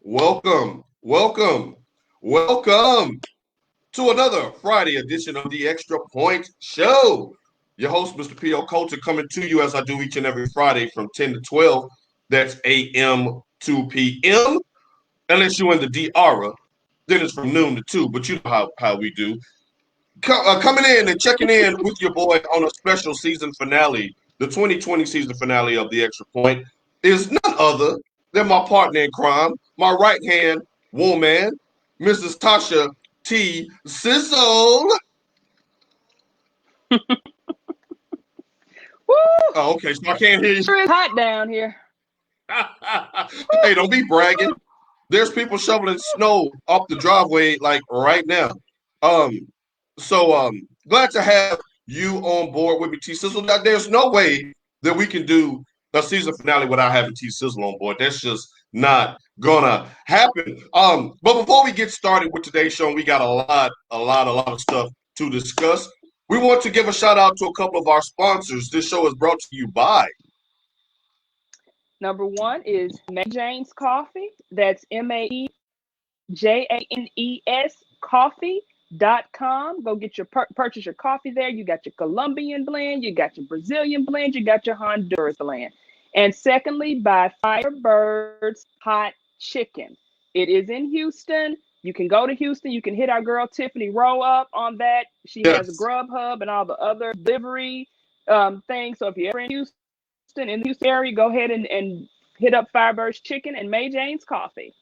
Welcome, welcome, welcome to another Friday edition of the Extra Point Show. Your host, Mr. P.O. Colter, coming to you as I do each and every Friday from 10 to 12. That's a.m. to p.m. Unless you're in the D.R., then it's from noon to 2, but you know how we do. Coming in and checking in with your boy on a special season finale, the 2020 season finale of the Extra Point, is none other than my partner in crime, my right hand woman, Mrs. Tosha T. Sizzle. Woo! Oh, okay, so I can't hear you. Sure is hot down here. Hey, don't be bragging. There's people shoveling snow up the driveway like right now. Um, so glad to have you on board with me, T Sizzle. Now, there's no way that we can do a season finale without having T Sizzle on board. That's just not gonna happen. But before we get started with today's show, we got a lot of stuff to discuss. We want to give a shout out to a couple of our sponsors. This show is brought to you by. Number one is Jane's Coffee. That's MAEJANES coffee.com. Go get your purchase your coffee there. You got your Colombian blend, you got your Brazilian blend, you got your Honduras blend. And secondly, by Firebird's Hot Chicken. It is in Houston. You can go to Houston. You can hit our girl Tiffany Rowe up on that. She has a Yes. Grubhub and all the other delivery things. So if you're ever in the Houston area, go ahead and hit up Firebird's Chicken and May Jane's Coffee.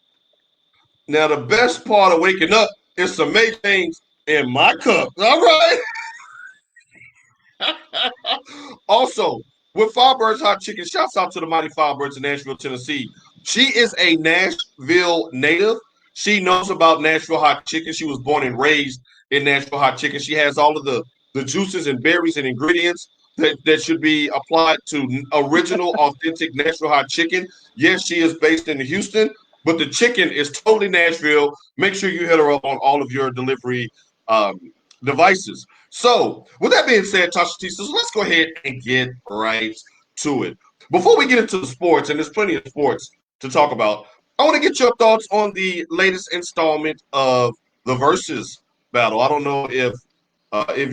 Now the best part of waking up is to make things in my cup. All right. Also, with Firebird's Hot Chicken, shouts out to the Mighty Firebirds in Nashville, Tennessee. She is a Nashville native. She knows about Nashville hot chicken. She was born and raised in Nashville hot chicken. She has all of the juices and berries and ingredients that should be applied to original, authentic Nashville hot chicken. Yes, she is based in Houston, but the chicken is totally Nashville. Make sure you hit her up on all of your delivery um, devices. So, with that being said, Tasha T, so let's go ahead and get right to it. Before we get into the sports, and there's plenty of sports to talk about, I want to get your thoughts on the latest installment of the Versus battle. I don't know if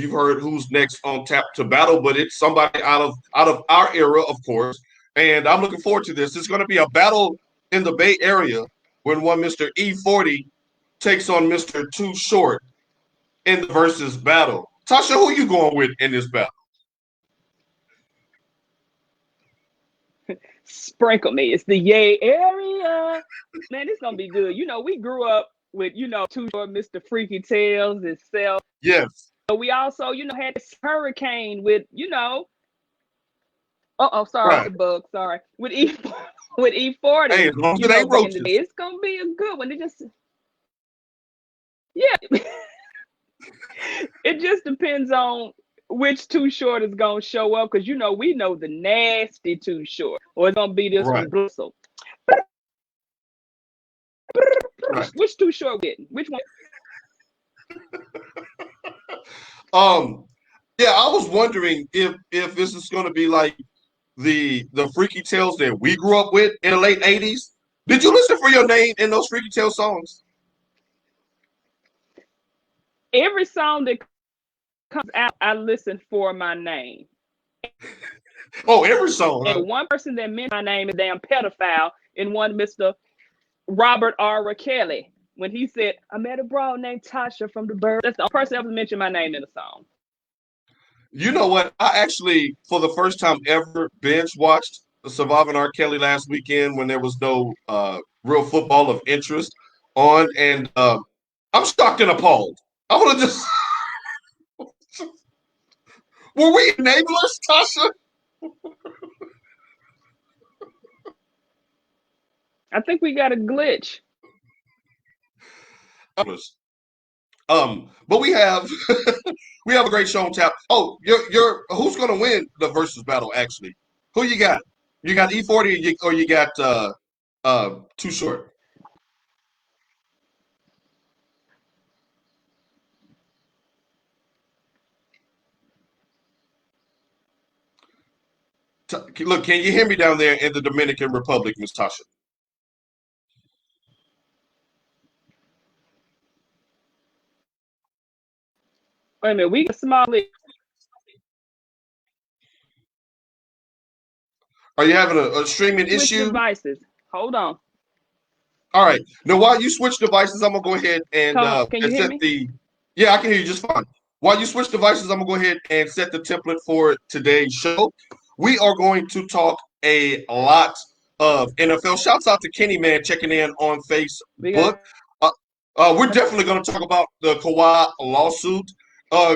you've heard who's next on tap to battle, but it's somebody out of our era, of course. And I'm looking forward to this. It's going to be a battle in the Bay Area when one Mr. E40 takes on Mr. Too Short in the Versus battle. Tasha, who you going with in this battle? Sprinkle me. It's the Yay area. Man, it's gonna be good. We grew up with, Too Short, Mr. Freaky Tales itself. Yes. But we also, had this hurricane with, sorry, Right. the bug, sorry. With with E40. Hey, as long as it ain't Back in the roaches. day. It's gonna be a good one. Yeah. It just depends on which Too Short is gonna show up, because we know the nasty Too Short, or it's gonna be this Right. one Bristle. Right. Which Too Short getting? Which one? Yeah, I was wondering if this is going to be like the Freaky Tales that we grew up with in the late '80s. Did you listen for your name in those Freaky Tale songs? Every song that comes out, I listen for my name. Oh, every song. Huh? And one person that mentioned my name is damn pedophile in one Mr. Robert R. Kelly. When he said, I met a broad named Tasha from the Bird. That's the only person ever mentioned my name in a song. You know what? I actually, for the first time ever, binge watched Surviving R. Kelly last weekend when there was no real football of interest on, and I'm shocked and appalled. I want to just. Were we enablers, Tasha? I think we got a glitch. But we have we have a great show on tap. Oh, you're who's gonna win the versus battle? Actually, who you got? You got E40 or you got Too Short? Look, can you hear me down there in the Dominican Republic, Miss Tasha? Wait a minute, we got a small league. Are you having a streaming Switch issue? devices. Hold on. All right. Now, while you switch devices, I'm gonna go ahead Can you and hear set me? the. Yeah, I can hear you just fine. While you switch devices, I'm gonna go ahead and set the template for today's show. We are going to talk a lot of NFL. Shouts out to Kenny Man checking in on We Facebook. got Uh, we're definitely going to talk about the Kawhi lawsuit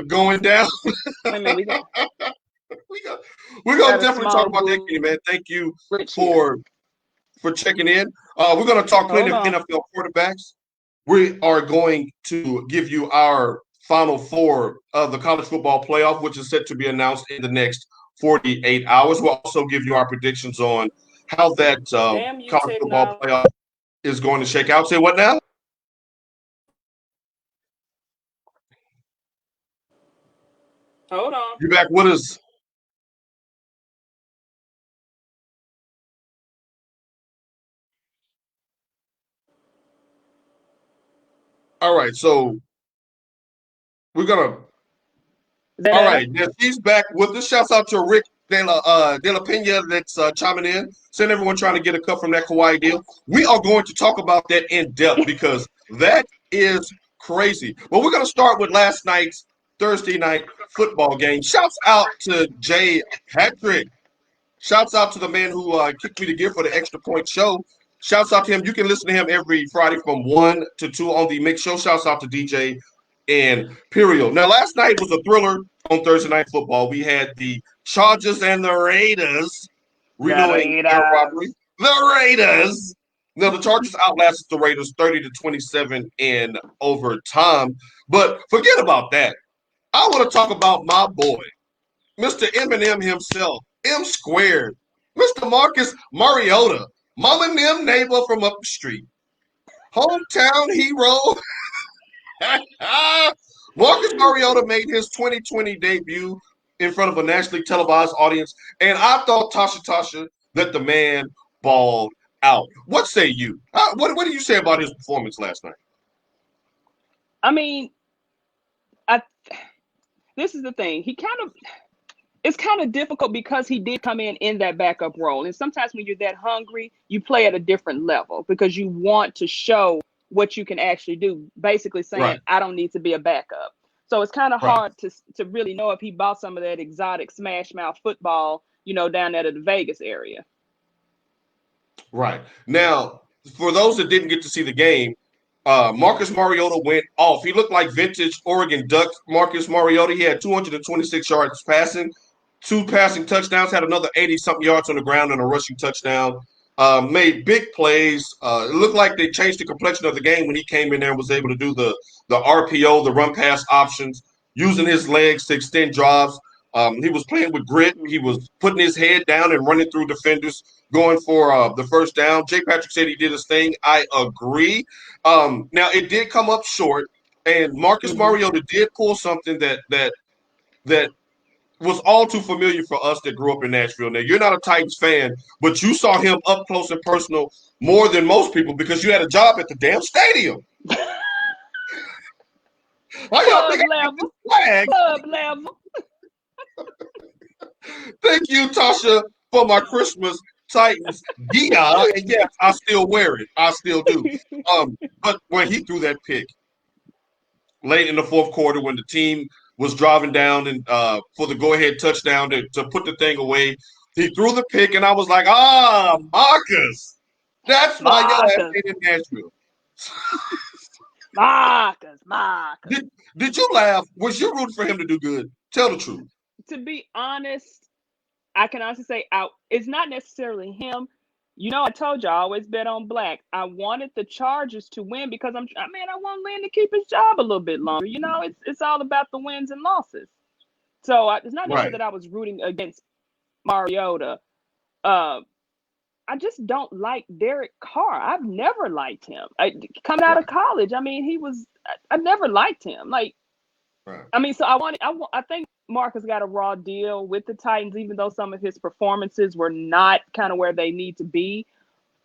going down. wait a minute, we got we got, we're going to a definitely talk small about that, Kenny Man. Thank you glitch here. for checking in. We're going to talk plenty Hold of on. NFL quarterbacks. We are going to give you our final four of the college football playoff, which is set to be announced in the next 48 hours. We'll also give you our predictions on how that Damn you, college football technology. playoff is going to shake out. Say what now? Hold on. You back with us? All right, so we're gonna. Is that All better? right, now she's back with us. Shouts out to Rick De La Pena that's chiming in, saying everyone trying to get a cut from that Kawhi deal. We are going to talk about that in depth because that is crazy. But we're gonna start with last night's Thursday night football game. Shouts out to Jay Patrick. Shouts out to the man who kicked me the gift for the extra point show. Shouts out to him. You can listen to him every Friday from 1 to 2 on the mix show. Shouts out to DJ and Imperial. Now, last night was a thriller on Thursday Night Football. We had the Chargers and the Raiders The renewing their rivalry. Raiders. The Raiders. Now, the Chargers outlasted the Raiders 30 to 27 in overtime. But forget about that. I want to talk about my boy, Mr. Eminem himself, M squared, Mr. Marcus Mariota, Mama and them neighbor from up the street, hometown hero. Marcus Mariota made his 2020 debut in front of a nationally televised audience, and I thought Tasha that the man balled out. What say you? What do you say about his performance last night? I mean, I this is the thing. It's kind of difficult because he did come in that backup role. And sometimes when you're that hungry, you play at a different level because you want to show what you can actually do, basically saying, Right, I don't need to be a backup. So it's kind of right. hard to really know if he bought some of that exotic smash mouth football, down there at the Vegas area. Right. Now, for those that didn't get to see the game, Marcus Mariota went off. He looked like vintage Oregon Ducks Marcus Mariota. He had 226 yards passing, two passing touchdowns, had another 80-something yards on the ground and a rushing touchdown. Made big plays. It looked like they changed the complexion of the game when he came in there and was able to do the RPO, the run pass options, using his legs to extend drives. He was playing with grit. He was putting his head down and running through defenders, going for the first down. Jay Patrick said he did his thing. I agree. Now it did come up short, and Marcus Mm-hmm. Mariota did pull something that was all too familiar for us that grew up in Nashville. Now you're not a Titans fan, but you saw him up close and personal more than most people because you had a job at the damn stadium. Why y'all Club think I got this level. flag? Club level. Thank you, Tosha, for my Christmas Titans gear. And yes, I still wear it. I still do. But when he threw that pick late in the fourth quarter, when the team was driving down and for the go-ahead touchdown to put the thing away, he threw the pick, and I was like, Marcus, that's why your ass Marcus. ain't in Nashville. Marcus. Did you laugh? Was you rooting for him to do good? Tell the truth. To be honest, I can honestly say it's not necessarily him. I told you I always bet on black. I wanted the Chargers to win because I want Lynn to keep his job a little bit longer. It's all about the wins and losses. So it's not necessarily Right. that I was rooting against Mariota. Uh, I just don't like Derek Carr. I've never liked him. Coming out of Right. college, I never liked him. Like, Right. so I think Marcus got a raw deal with the Titans, even though some of his performances were not kind of where they need to be.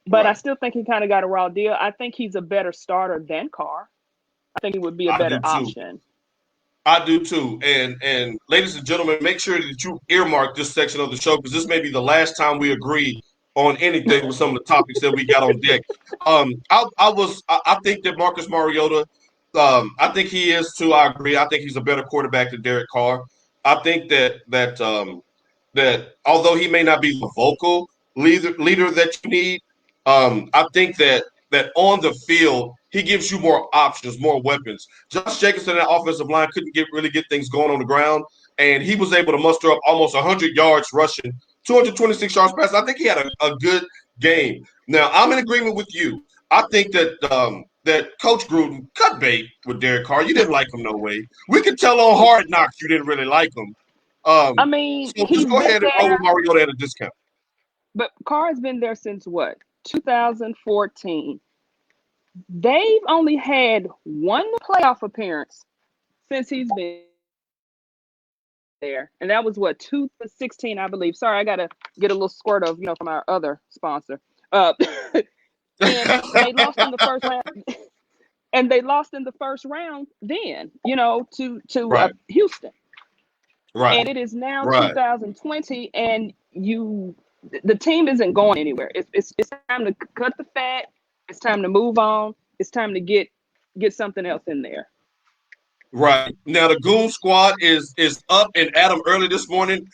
But I Right. still think he kind of got a raw deal. I think he's a better starter than Carr. I think he would be a I better do too. option. I do too. And ladies and gentlemen, make sure that you earmark this section of the show because this may be the last time we agree on anything with some of the topics that we got on deck. I think that Marcus Mariota, I think he is too. I agree. I think he's a better quarterback than Derek Carr. I think that although he may not be the vocal leader that you need, I think that on the field he gives you more options, more weapons. Josh Jacobson, that offensive line couldn't really get things going on the ground, and he was able to muster up almost 100 yards rushing, 226 yards passing. I think he had a good game. Now I'm in agreement with you. I think that Coach Gruden cut bait with Derek Carr. You didn't like him no way. We could tell on Hard Knocks you didn't really like him. I mean, So just he's go been ahead and roll with there, Mariota at a discount. but Carr's been there since what? 2014. They've only had one playoff appearance since he's been there, and that was what 2016, I believe. Sorry, I gotta get a little squirt of from our other sponsor. Uh, and they lost in the first round. And they lost in the first round then, to Right, Houston. right, And it is now right. 2020, and the team isn't going anywhere. It's time to cut the fat. It's time to move on. It's time to get something else in there. Right. Now the Goon Squad is up and at 'em early this morning.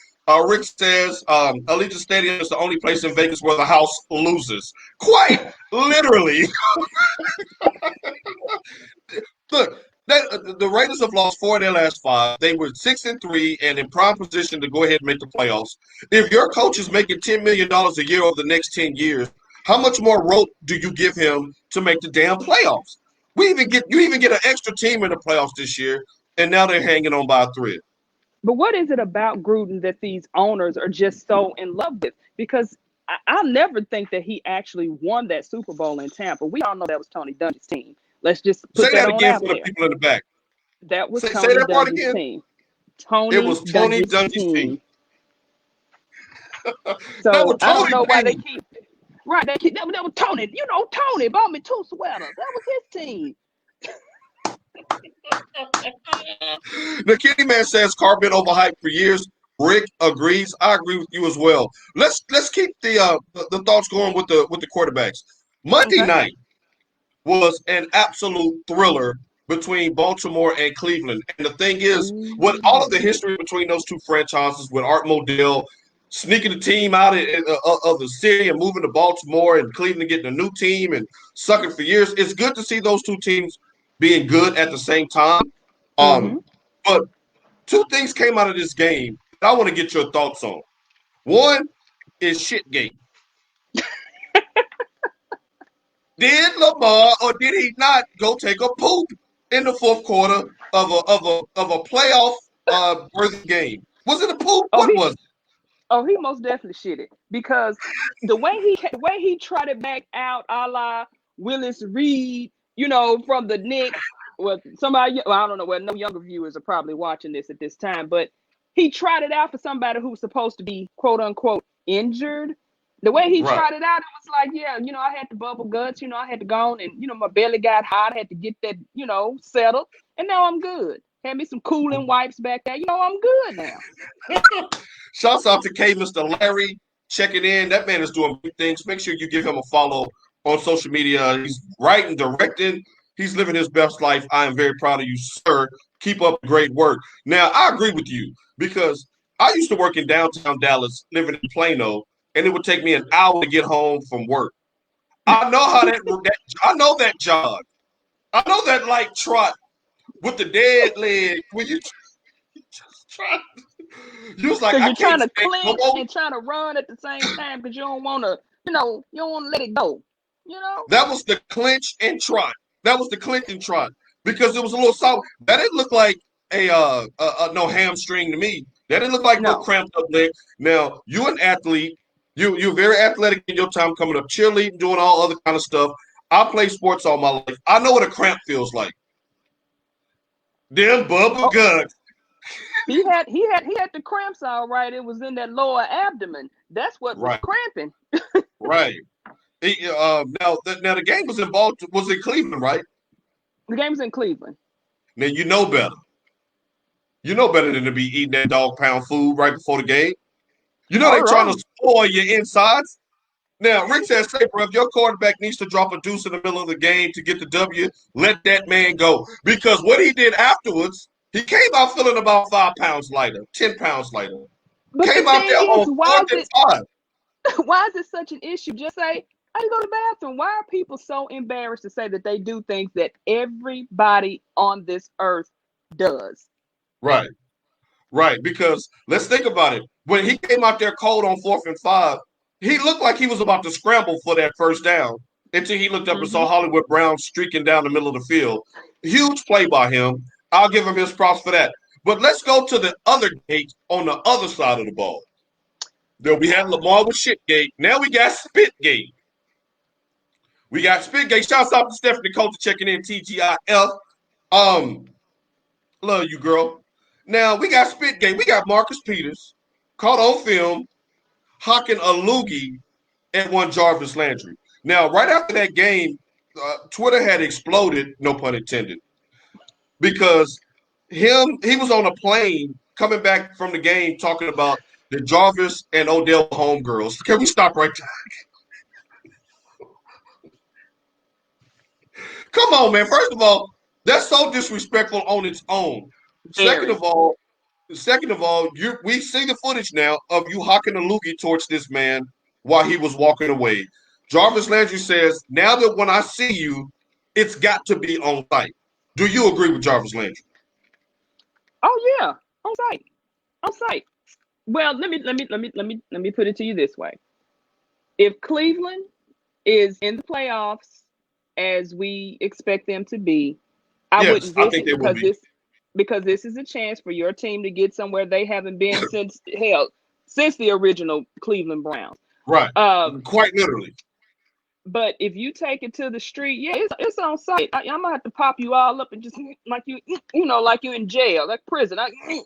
Rick says Allegiant Stadium is the only place in Vegas where the house loses. Quite literally. Look, the Raiders have lost 4 of their last 5. They were 6-3 and in prime position to go ahead and make the playoffs. If your coach is making $10 million a year over the next 10 years, how much more rope do you give him to make the damn playoffs? You even get an extra team in the playoffs this year, and now they're hanging on by a thread. But what is it about Gruden that these owners are just so in love with? Because I'll never think that he actually won that Super Bowl in Tampa. We all know that was Tony Dungy's team. Let's just Say put that that on again out for the there. people in the back. That was Say Tony that part Dungy's again. team. It Tony was Tony Dungy's Dungy's team. team. That So was I don't Tony know why they Penny. keep right. That was Tony. Tony bought me 2 sweaters. That was his team. The Kitty Man says Carr been overhyped for years. Rick agrees. I agree with you as well. Let's keep the thoughts going with the quarterbacks. Monday Okay. night was an absolute thriller between Baltimore and Cleveland. And the thing is, with all of the Ooh. history between those two franchises, with Art Modell sneaking the team out of the city and moving to Baltimore and Cleveland getting a new team and sucking for years, it's good to see those two teams being good at the same time. Mm-hmm. But two things came out of this game that I want to get your thoughts on. One is shitgate. Did Lamar or did he not go take a poop in the fourth quarter of a playoff worthy game? Was it a poop? Oh, What was it? he most definitely shit it because the way he tried it back out, a la Willis Reed, from the Knicks. Well, somebody, well, I don't know. Well, no younger viewers are probably watching this at this time, but he tried it out for somebody who was supposed to be quote unquote injured. The way he Right. tried it out, it was like, yeah, I had the bubble guts, I had to go on and, my belly got hot. I had to get that, settled. And now I'm good. Had me some cooling wipes back there. I'm good now. Shouts out to K, Mr. Larry, checking in. That man is doing big things. Make sure you give him a follow on social media. He's writing, directing. He's living his best life. I am very proud of you, sir. Keep up the great work. Now, I agree with you because I used to work in downtown Dallas, living in Plano, and it would take me an hour to get home from work. I know how that I know that jog. I know that light trot with the dead leg when you just try. You was like, Because I you're trying can't to stand no clinch more. and trying to run at the same time because you don't want to, you don't want to let it go. You know? That was the clinch and trot. That was the clinch and trot because it was a little soft. That didn't look like no hamstring to me. That didn't look like no No. cramped up leg. Now you an athlete. You're very athletic in your time coming up, cheerleading, doing all other kind of stuff. I play sports all my life. I know what a cramp feels like. Them bubble Oh, guts. he had the cramps all right. It was in that lower abdomen. That's what was Right, cramping. right. Now the game was in Baltimore, was in Cleveland, right? The game's in Cleveland. Now you know better. You know better than to be eating that dog pound food right before the game. You know All they trying right. to spoil your insides. Now, Rick says, say, bro, if your quarterback needs to drop a deuce in the middle of the game to get the W, let that man go. Because what he did afterwards, he came out feeling about 5 pounds lighter, 10 pounds lighter. But the Came out thing there is, on why fourth is and it five. why is it such an issue? Just say, I didn't go to the bathroom. Why are people so embarrassed to say that they do things that everybody on this earth does? Right, right. Because let's think about it. When he came out there cold on 4th and 5, he looked like he was about to scramble for that first down until he looked up and Hmm. saw Hollywood Brown streaking down the middle of the field. Huge play by him. I'll give him his props for that. But let's go to the other gate on the other side of the ball. Then we had Lamar with Shitgate. Now we got Spitgate. We got Spitgate. Shouts out to Stephanie Colter checking in, TGIF. Um, Love you, girl. Now we got Spitgate. We got Marcus Peters caught on film hocking a loogie at one Jarvis Landry. Now, right after that game, Twitter had exploded, no pun intended, because he was on a plane coming back from the game talking about the Jarvis and Odell homegirls. Can we stop right there? Come on, man. First of all, that's so disrespectful on its own. Second Very. of all, we see the footage now of you hocking a loogie towards this man while he was walking away. Jarvis Landry says, "Now that when I see you, it's got to be on site." Do you agree with Jarvis Landry? Oh yeah, on site, on site. Well, let me put it to you this way: if Cleveland is in the playoffs as we expect them to be, I Yes, wouldn't I risk think it they will be. because this is a chance for your team to get somewhere they haven't been since hell since the original Cleveland Browns. Right. Um, Quite literally. but if you take it to the street, yeah, it's on site. I'm gonna have to pop you all up and just like like you in jail, like prison,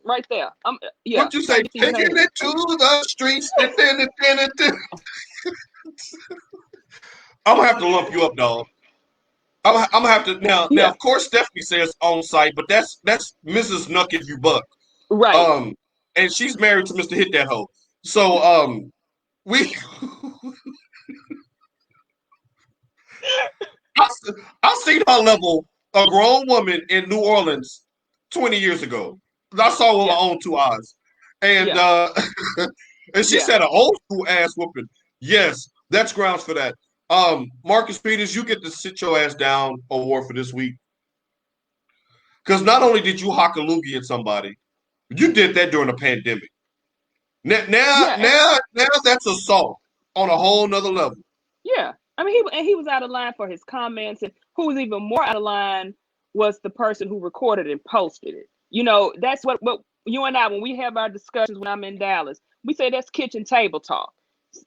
right there. Yeah, What you trying say? to get these Taking hands. it to the streets. I'm gonna have to lump you up, dog. I'm gonna have to now. Now, Yeah, of course, Stephanie says on site, but that's Mrs. Nuck if you buck. right. Um, and she's married to Mr. Hit That Hoe. So we I, I seen her level a grown woman in New Orleans 20 years ago. I saw with my Yeah, own 2 eyes, and yeah, and she yeah. said an old school ass whooping. Yes, that's grounds for that. Marcus Peters, you get the sit your ass down award for this week because not only did you hock a loogie at somebody, you did that during a pandemic. Yeah, Now that's assault on a whole nother level. yeah. I mean, he was out of line for his comments, and who was even more out of line was the person who recorded and posted it. That's what you and I, when we have our discussions when I'm in Dallas, we say that's kitchen table talk.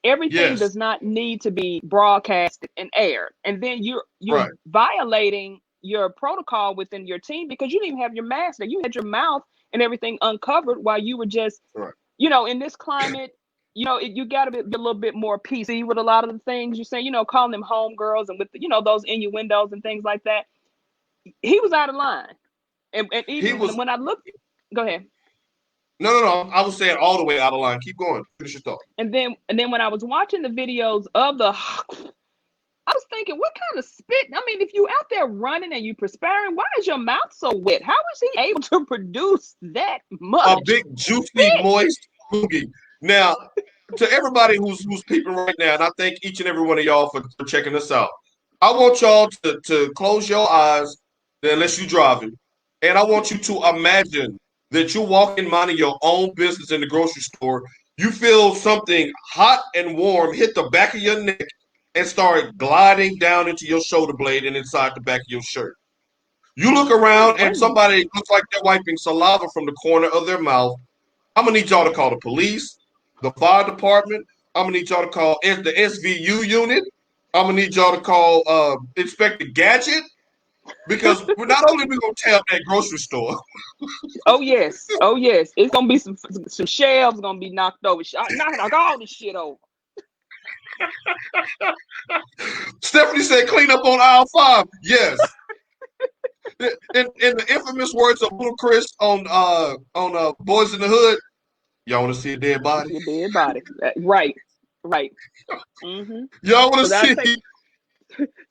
Everything Yes, does not need to be broadcasted and aired, and then you're right, violating your protocol within your team because you didn't even have your mask there. You had your mouth and everything uncovered while you were just right. in this climate, you got to be a little bit more PC with a lot of the things you're saying, calling them homegirls and with, those innuendos and things like that. He was out of line. And He even was when I looked, go ahead. no. I was saying all the way out of line. Keep going. Finish your thought. And then when I was watching the videos of I was thinking, what kind of spit? I mean, if you out there running and you perspiring, why is your mouth so wet? How is he able to produce that A much big, juicy, spit? moist loogie. Now, to everybody who's peeping right now, and I thank each and every one of y'all for checking us out. I want y'all to close your eyes, unless you're driving, and I want you to imagine that you're walking minding your own business in the grocery store. You feel something hot and warm hit the back of your neck and start gliding down into your shoulder blade and inside the back of your shirt. You look around Wait and a minute. somebody looks like they're wiping saliva from the corner of their mouth. I'm gonna need y'all to call the police, the fire department. I'm gonna need y'all to call the SVU unit. I'm gonna need y'all to call Inspector Gadget because we're not only we gonna tear up that grocery store. Oh yes, oh yes. It's gonna be some shelves gonna be knocked over. Knock all this shit over. Stephanie said clean up on aisle 5. Yes. in the infamous words of Little Chris on Boys in the Hood, y'all want to see a dead To body? see a dead body. Right. Right. Mm-hmm. Y'all want to Because I see?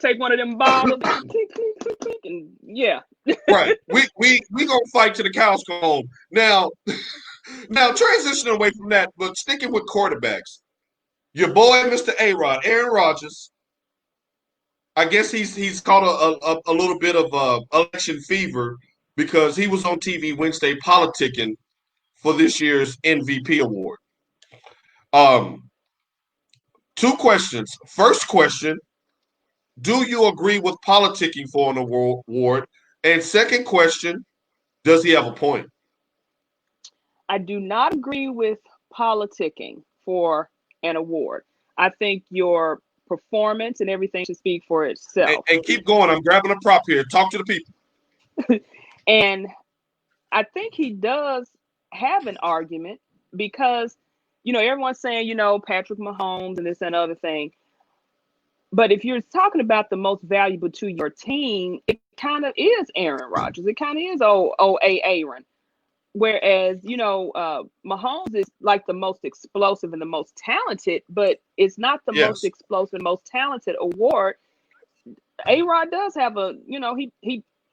take one of them bottles and click, click, click, click, and yeah. Right. We gonna fight to the cows come home. Now transitioning away from that, but sticking with quarterbacks. Your boy, Mr. A-Rod, Aaron Rodgers. I guess he's caught a little bit of election fever because he was on TV Wednesday politicking for this year's MVP award. Um, Two questions. First question: do you agree with politicking for an award? And second question: does he have a point? I do not agree with politicking for an award. I think your performance and everything should speak for itself. And keep going. I'm grabbing a prop here. Talk to the people. And I think he does have an argument because, everyone's saying, Patrick Mahomes and this and other thing. But if you're talking about the most valuable to your team, it kind of is Aaron Rodgers. It kind of is Aaron. Whereas, Mahomes is like the most explosive and the most talented, but it's not the most Yes. explosive and most talented award. A-Rod does have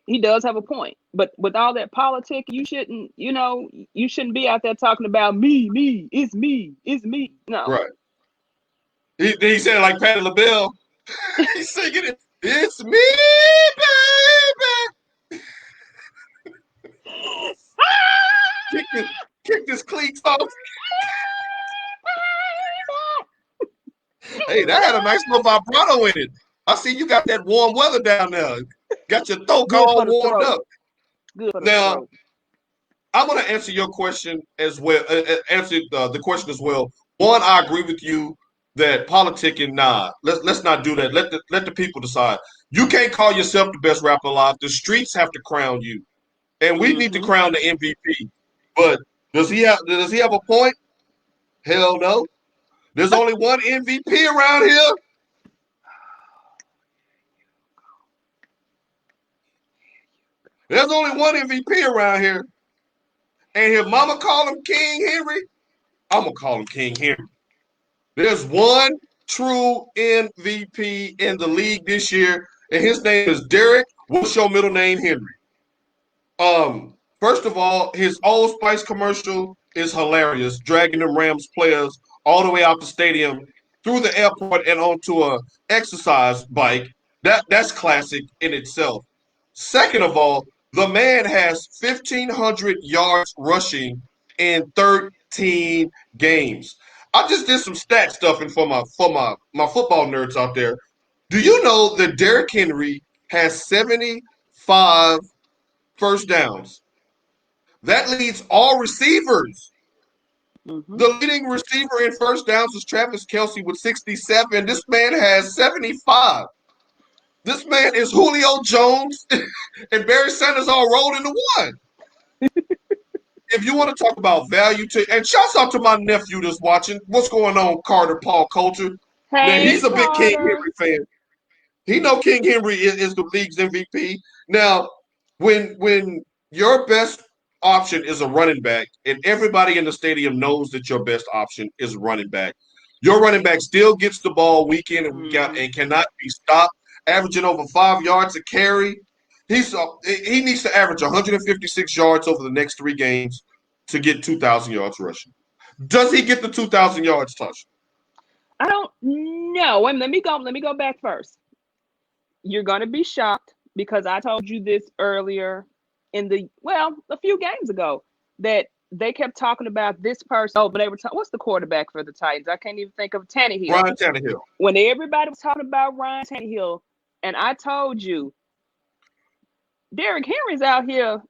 he does have a point. But with all that politic, you shouldn't be out there talking about it's me. No. Right. He said like Patti LaBelle. He's singing it. It's me, baby. Kick this cleats off. Hey, that had a nice little vibrato in it. I see you got that warm weather down there. Got your throat Good all for the warmed throat. up. Good for the Now, throat. I'm going to answer your question as well. Answer the question as well. One, I agree with you that politicking, nah, let's not do that. Let the people decide. You can't call yourself the best rapper alive. The streets have to crown you, and we need to Mm-hmm. crown the MVP. But does he have a point? Hell no. There's only one MVP around here. There's only one MVP around here. And if mama call him King Henry, I'm going to call him King Henry. There's one true MVP in the league this year, and his name is Derek. What's your middle name, Henry? First of all, his Old Spice commercial is hilarious, dragging them Rams players all the way out the stadium, through the airport, and onto a exercise bike. That's classic in itself. Second of all, the man has 1,500 yards rushing in 13 games. I just did some stat stuffing for my football nerds out there. Do you know that Derrick Henry has 75 first downs? That leads all receivers. Mm-hmm. The leading receiver in first downs is Travis Kelce with 67. This man has 75. This man is Julio Jones and Barry Sanders all rolled into one. If you want to talk about value and shouts out to my nephew that's watching. What's going on, Carter Paul Colter? Now Hey, he's a big King Carter. Henry fan. He know King Henry is the league's MVP. Now, when your best option is a running back, and everybody in the stadium knows that your best option is a running back, your running back still gets the ball week in and week out and cannot be stopped, averaging over 5 yards a carry. He needs to average 156 yards over the next 3 games to get 2,000 yards rushing. Does he get the 2,000 yards, Tosha? I don't know. Wait, let me go back first. You're going to be shocked because I told you this earlier a few games ago, that they kept talking about this person. Oh, but they were what's the quarterback for the Titans? I can't even think of Tannehill. Ryan Tannehill. When everybody was talking about Ryan Tannehill, and I told you, Derrick Henry's out here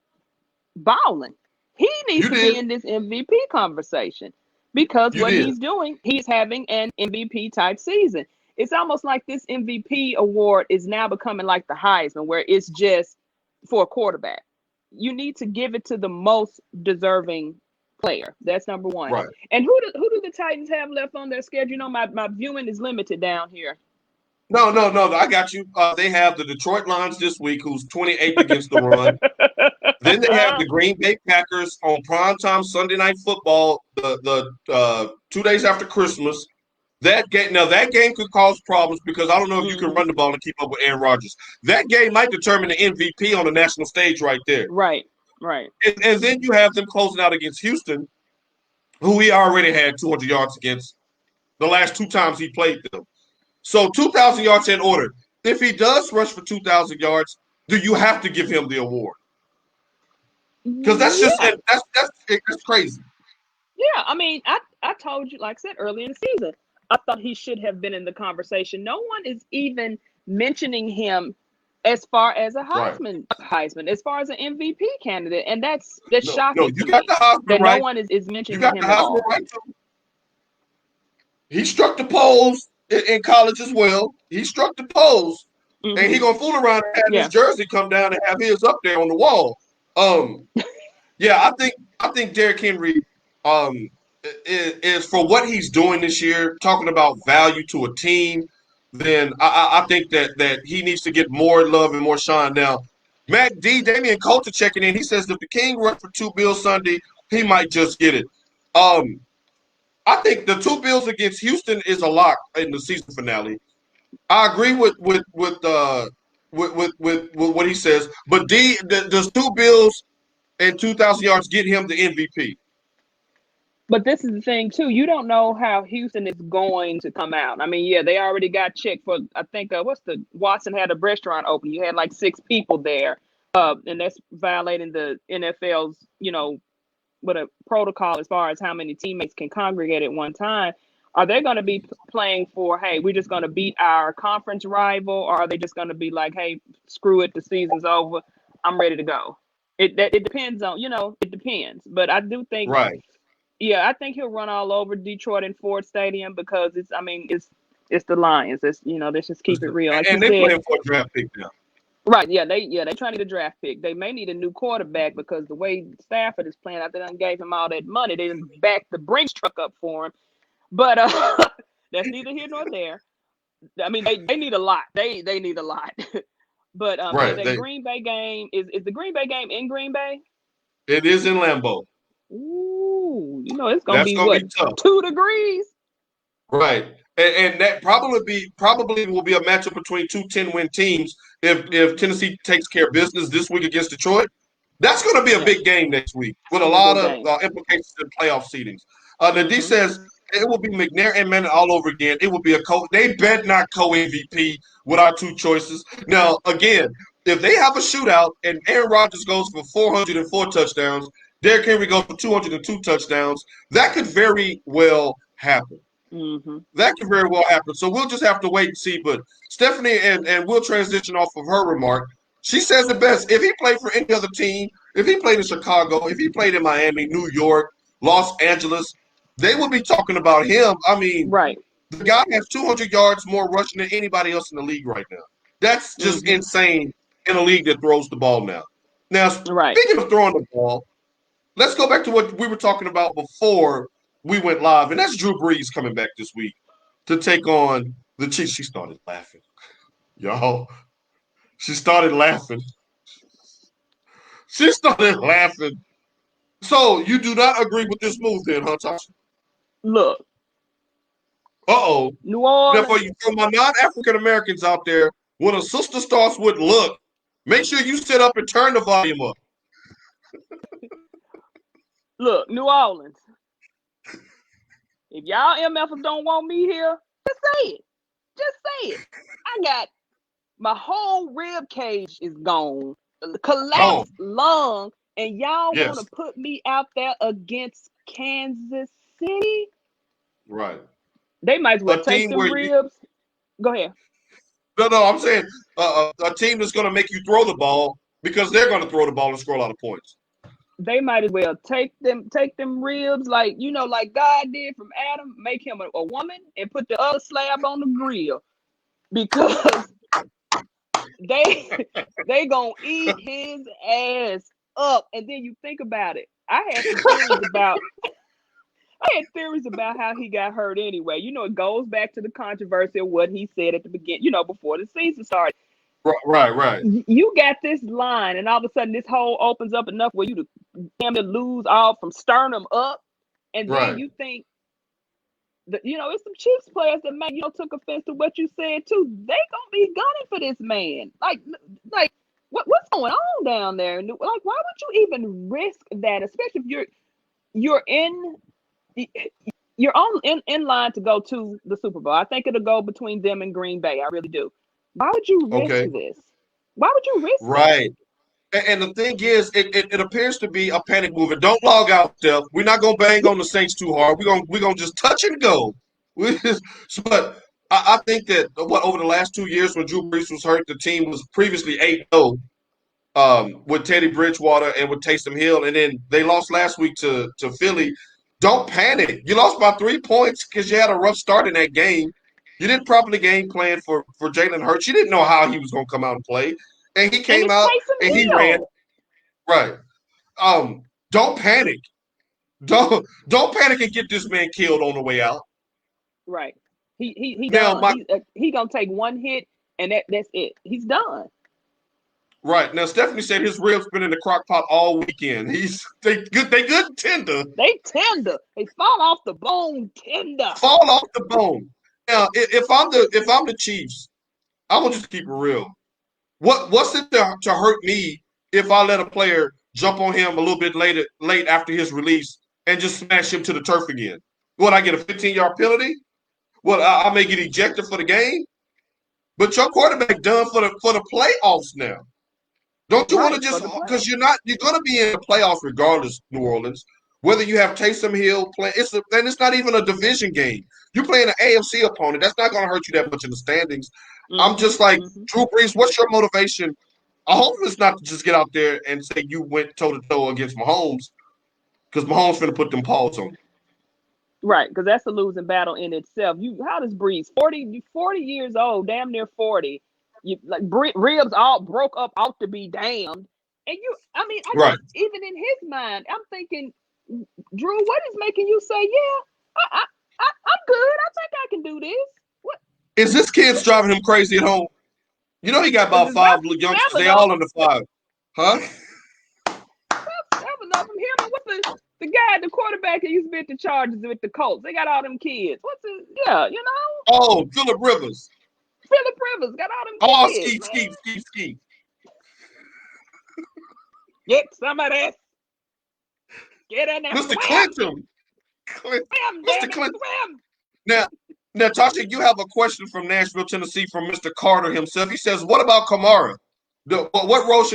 balling. He needs to be in this MVP conversation because he's doing, he's having an MVP type season. It's almost like this MVP award is now becoming like the Heisman, where it's just for a quarterback. You need to give it to the most deserving player. That's number one. Right. And who do the Titans have left on their schedule? My viewing is limited down here. No, no, no. I got you. They have the Detroit Lions this week, who's 28th against the run. Then they have the Green Bay Packers on primetime Sunday Night Football, the 2 days after Christmas. That game could cause problems because I don't know if you can run the ball and keep up with Aaron Rodgers. That game might determine the MVP on the national stage right there. Right, right. And then you have them closing out against Houston, who he already had 200 yards against the last 2 times he played them. So 2,000 yards in order. If he does rush for 2,000 yards, do you have to give him the award? Because that's just that's crazy. Yeah, I mean, I told you, like I said earlier in the season, I thought he should have been in the conversation. No one is even mentioning him as far as a Heisman, as far as an MVP candidate, and that's No, shocking you to got me the Heisman that no right. one is You mentioning got the him at Heisman all. right too. He struck the polls in college as well. He struck the polls, and he gonna fool around and have his Yeah. jersey come down and have his up there on the wall. Yeah, I think Derrick Henry is for what he's doing this year, talking about value to a team. Then I think that he needs to get more love and more shine. Now, Mac D, Damian Colter checking in. He says if the King runs for 2 bills Sunday, he might just get it. Um, I think the 2 bills against Houston is a lock in the season finale. I agree with what he says, but does 2 bills and 2,000 yards get him the MVP? But this is the thing too. You don't know how Houston is going to come out. I mean, yeah, they already got checked for. I think what's the Watson had a restaurant open. You had like 6 people there, and that's violating the NFL's what a protocol as far as how many teammates can congregate at one time. Are they going to be playing for, hey, we're just going to beat our conference rival, or are they just going to be like, hey, screw it, the season's over, I'm ready to go? It depends on, it depends. But I do think, Right. yeah, I think he'll run all over Detroit and Ford Stadium because I mean, it's the Lions. Let's just keep it real. Like you And they said, playing for a draft pick now. right? They trying to get a draft pick. They may need a new quarterback because the way Stafford is playing, after they gave him all that money, they didn't back the Brinks truck up for him. But that's neither here nor there. I mean, they need a lot. They need a lot. But yeah, Right. that Green Bay game is the Green Bay game in Green Bay. It is in Lambeau. Ooh, it's gonna That's be gonna what, be tough. 2 degrees. Right. And that probably will be a matchup between two 10-win teams if Tennessee takes care of business this week against Detroit. That's going to be a Yeah, big game next week it's with a gonna be a lot good of game. implications in playoff seedings. Nadeem Mm-hmm. says it will be McNair and Manning all over again. It will be they bet not co-MVP with our two choices. Now, again, if they have a shootout and Aaron Rodgers goes for 404 touchdowns, Derrick Henry goes for 202 touchdowns, that could very well happen. Mm-hmm. That could very well happen. So we'll just have to wait and see. But Stephanie, and we'll transition off of her remark. She says the best. If he played for any other team, if he played in Chicago, if he played in Miami, New York, Los Angeles, they would be talking about him. I mean, Right. the guy has 200 yards more rushing than anybody else in the league right now. That's just Mm-hmm. insane in a league that throws the ball now. Now, Right. speaking of throwing the ball, let's go back to what we were talking about before we went live, and that's Drew Brees coming back this week to take on the Chiefs. She started laughing, y'all. She started laughing. She started laughing. So you do not agree with this move, then, huh, Tasha? Look, Uh-oh. New Now, Orleans. for my non-African Americans out there, when a sister starts with "look," make sure you sit up and turn the volume up. Look, New Orleans. If y'all MFers don't want me here, just say it. Just say it. I got my whole rib cage is gone, Gone. collapsed lung, and y'all want Yes. to put me out there against Kansas City? Right. They might as well A take team them where you ribs. Go ahead. no, I'm saying a team that's going to make you throw the ball because they're going to throw the ball and score a lot of points. They might as well take them ribs like like God did from Adam, make him a woman and put the other slab on the grill because they gonna eat his ass up. And then you think about it. I had some theories about I had theories about how he got hurt anyway. It goes back to the controversy of what he said at the beginning, before the season started. Right. You got this line, and all of a sudden this hole opens up enough where you to damn to lose all from sternum up, and then Right. you think that it's some Chiefs players that took offense to what you said too. They gonna be gunning for this man. Like what's going on down there? Like, why would you even risk that, especially if you're in line to go to the Super Bowl? I think it'll go between them and Green Bay. I really do. Why would you risk Okay. this? Why would you risk it? Right. And the thing is, it appears to be a panic move. And don't log out, Steph. We're not gonna bang on the Saints too hard. We're gonna just touch and go. But I think that over the last 2 years when Drew Brees was hurt, the team was previously 8-0 with Teddy Bridgewater and with Taysom Hill, and then they lost last week to Philly. Don't panic. You lost by 3 points because you had a rough start in that game. You didn't properly game plan for Jalen Hurts. You didn't know how he was going to come out and play, and he And came it's out and Taysom he ran. Hill. Right. Don't panic. Don't panic and get this man killed on the way out. Right. He Now, done. He gonna take one hit and that's it. He's done. right now, Stephanie said his ribs been in the crock pot all weekend. They good and tender. They tender. They fall off the bone tender. Fall off the bone. Now, if I'm the Chiefs, I'm gonna just keep it real. What's it to hurt me if I let a player jump on him a little bit late after his release and just smash him to the turf again? Would I get a 15-yard penalty? Well, I may get ejected for the game, but your quarterback done for the playoffs now. Don't you want to just because you're going to be in the playoffs regardless, New Orleans. Whether you have Taysom Hill playing, it's not even a division game. You're playing an AFC opponent. That's not going to hurt you that much in the standings. I'm just like, Drew Brees, what's your motivation? I hope it's not to just get out there and say you went toe-to-toe against Mahomes, because Mahomes finna put them paws on you. Right, because that's a losing battle in itself. How does Brees, 40 years old, damn near 40, ribs all broke up, ought to be damned. And Right. even in his mind, I'm thinking, Drew, what is making you say, yeah, I'm good. I think I can do this. What is this kid's driving him crazy at home? You know he got about 5 youngsters. They all under 5, huh? 7 of them. Him with the guy, the quarterback that used to be at the Chargers with the Colts. They got all them kids. Oh, Phillip Rivers. Phillip Rivers got all them kids. Oh, ski. Get somebody. Get in there. Mr. Clinton. Mr. Clinton. Now, Tosha, you have a question from Nashville, Tennessee, from Mr. Carter himself. He says, "What about Kamara? What role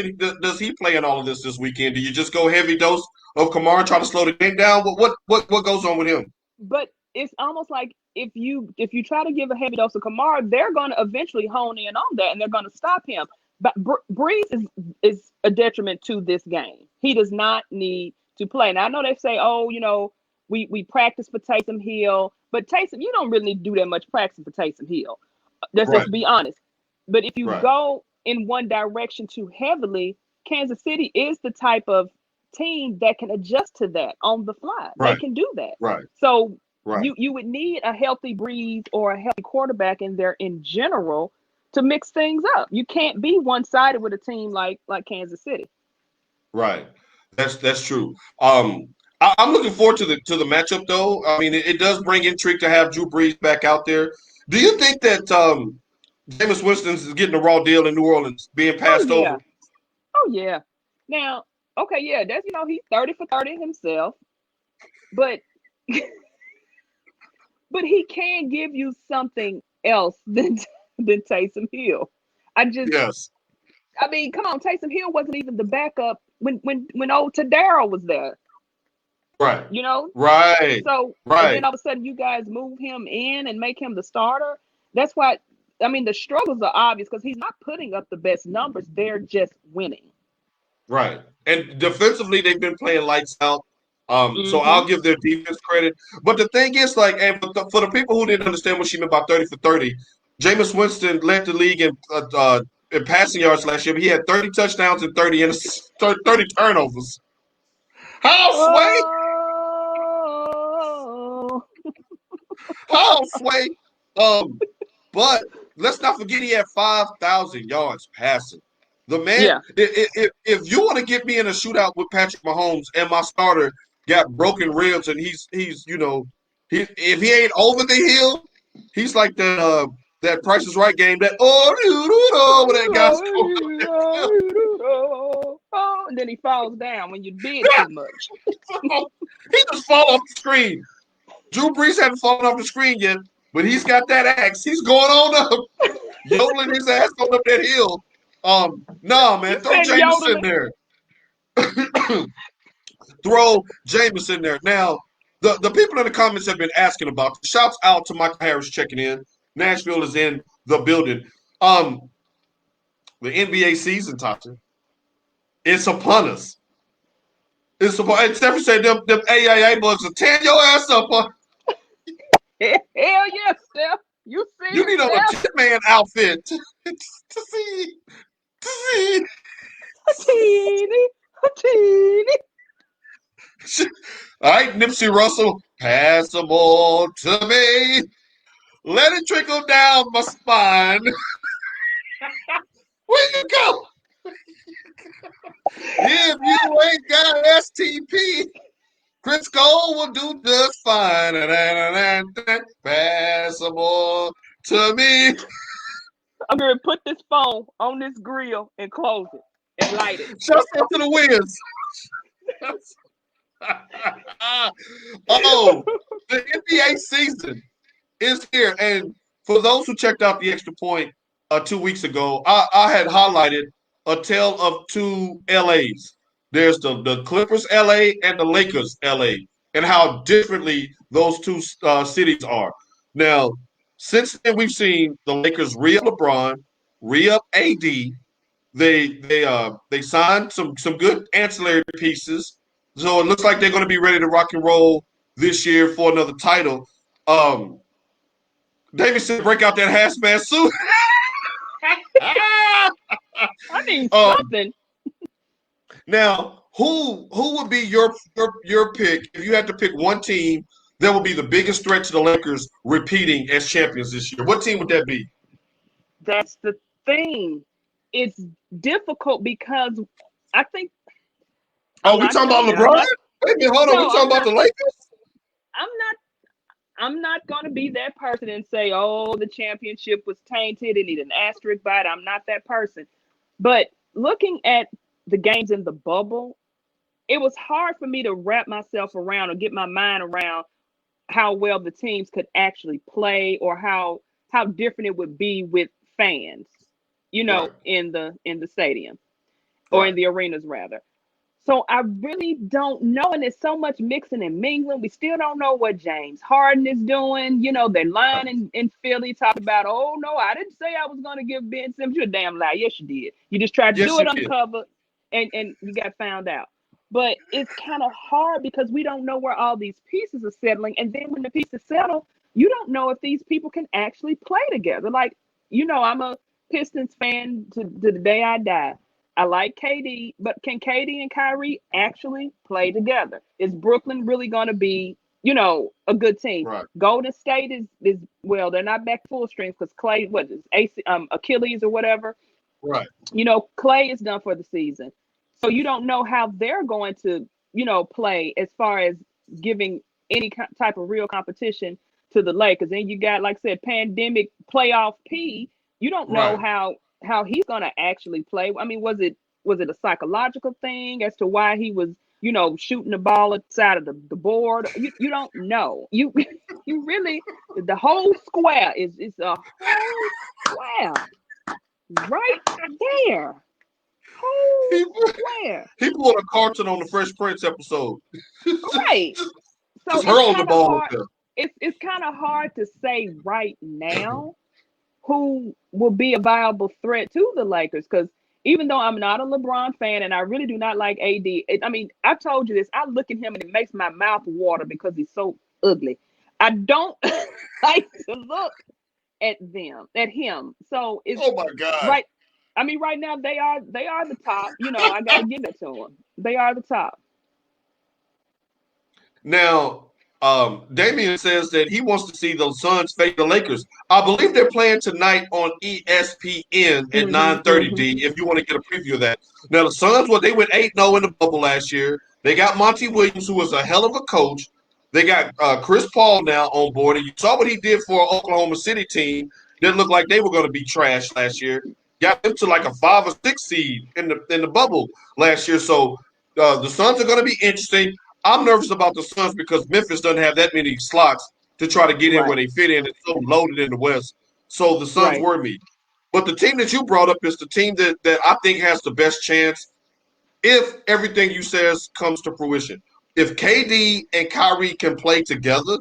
does he play in all of this weekend? Do you just go heavy dose of Kamara, try to slow the game down? What goes on with him?" But it's almost like if you try to give a heavy dose of Kamara, they're going to eventually hone in on that, and they're going to stop him. But Brees is a detriment to this game. He does not need to play. Now I know they say, we practice for Taysom Hill, but Taysom, you don't really do that much practicing for Taysom Hill. Let's just be honest. But if you go in one direction too heavily, Kansas City is the type of team that can adjust to that on the fly. They can do that. Right. So you would need a healthy Brees or a healthy quarterback in there in general to mix things up. You can't be one-sided with a team like Kansas City. Right. That's true. I'm looking forward to the matchup, though. I mean, it does bring intrigue to have Drew Brees back out there. Do you think that Jameis Winston is getting a raw deal in New Orleans, being passed over? Oh yeah. Now, okay, yeah, that's he's 30 for 30 himself, but he can give you something else than Taysom Hill. Yes. I mean, come on, Taysom Hill wasn't even the backup when old Tadaro was there. Right. Right. So and then all of a sudden you guys move him in and make him the starter. That's why, the struggles are obvious because he's not putting up the best numbers. They're just winning. Right. And defensively, they've been playing lights out. So I'll give their defense credit. But the thing is, and for the people who didn't understand what she meant by 30 for 30, Jameis Winston led the league in passing yards last year. But he had 30 touchdowns and 30 turnovers. How, Sway? pounds, Sway. But let's not forget he had 5,000 yards passing. The man, Yeah. if you want to get me in a shootout with Patrick Mahomes and my starter got broken ribs and he's if he ain't over the hill, he's like that Price is Right game that when that guy's Oh, and then he falls down when you bid too much. he just fall off the screen. Drew Brees hadn't fallen off the screen yet, but he's got that axe. He's going on up, yodeling his ass going up that hill. Nah, man, You throw said Jameson yodeling. there. Throw Jameson there. Now, the people in the comments have been asking about. Shouts out to Michael Harris checking in. Nashville is in the building. The NBA season, Tasha, it's upon us. It's upon. And Stephanie said them AAA bugs are tearing your ass up. Hell yes, Steph. You see You it, need on a Steph. Jetman outfit to see. To see. A teeny. All right, Nipsey Russell, pass the ball to me. Let it trickle down my spine. Where you go? If you ain't got STP, Chris Cole will do just fine. Pass the ball to me. I'm gonna put this phone on this grill and close it and light it. Shouts out to the Wiz. Oh, the NBA season is here. And for those who checked out the Extra Point 2 weeks ago, I had highlighted a tale of two LAs. There's the Clippers LA and the Lakers LA, and how differently those two cities are. Now, since then, we've seen the Lakers re-up LeBron, re-up AD. They signed some good ancillary pieces, so it looks like they're going to be ready to rock and roll this year for another title. Um, David said, "Break out that hazmat suit." I need um, something. Now, who would be your pick if you had to pick one team that would be the biggest threat to the Lakers repeating as champions this year? What team would that be? That's the thing. It's difficult because I think Oh, I'm we not talking about saying that. I'm LeBron? not. Wait a minute, hold on. We No, talking I'm about not. the Lakers? I'm not. I'm not going to be that person and say, "Oh, the championship was tainted and need an asterisk by it." I'm not that person. But looking at the games in the bubble, it was hard for me to wrap myself around or get my mind around how well the teams could actually play or how different it would be with fans, Right, in the stadium or in right, the arenas rather. So I really don't know, and there's so much mixing and mingling. We still don't know what James Harden is doing. They're lying right. in Philly, talking about, oh no, I didn't say I was going to give Ben Simmons. You're a damn lie. Yes, you did. You just tried to Yes, do you it did. undercover, and you got found out. But it's kind of hard because we don't know where all these pieces are settling, and then when the pieces settle, you don't know if these people can actually play together. Like, I'm a Pistons fan to the day I die. I like KD, but can KD and Kyrie actually play together? Is Brooklyn really going to be, a good team? Right, Golden State is well, they're not back full strength because Clay, what is Achilles or whatever. right. Clay is done for the season, so you don't know how they're going to, play as far as giving any type of real competition to the Lakers. And you got, like I said, pandemic playoff P. You don't know Right. how he's going to actually play. I mean, was it a psychological thing as to why he was, shooting the ball outside of the board? You don't know. You you really, the whole square is a whole square right there. Whole He, square. he pulled a carton on the Fresh Prince episode. Right. So Just it's hurled the kind of ball up hard. there. It's kind of hard to say right now who will be a viable threat to the Lakers. Because even though I'm not a LeBron fan and I really do not like AD, I mean, I told you this. I look at him and it makes my mouth water because he's so ugly. I don't like to look at him. So it's Oh my God. right. I mean, right now they are the top. I got to give it to them. They are the top. Now, Damian says that he wants to see the Suns face the Lakers. I believe they're playing tonight on ESPN at 9:30. D. If you want to get a preview of that. Now the Suns, they went 8-0 in the bubble last year. They got Monty Williams, who was a hell of a coach. They got Chris Paul now on board, and you saw what he did for an Oklahoma City team that looked like they were going to be trash last year. Got them to like a 5 or 6 seed in the bubble last year. So the Suns are going to be interesting. I'm nervous about the Suns because Memphis doesn't have that many slots to try to get in where they fit in. It's so loaded in the West. So the Suns worry me. But the team that you brought up is the team that I think has the best chance if everything you says comes to fruition. If KD and Kyrie can play together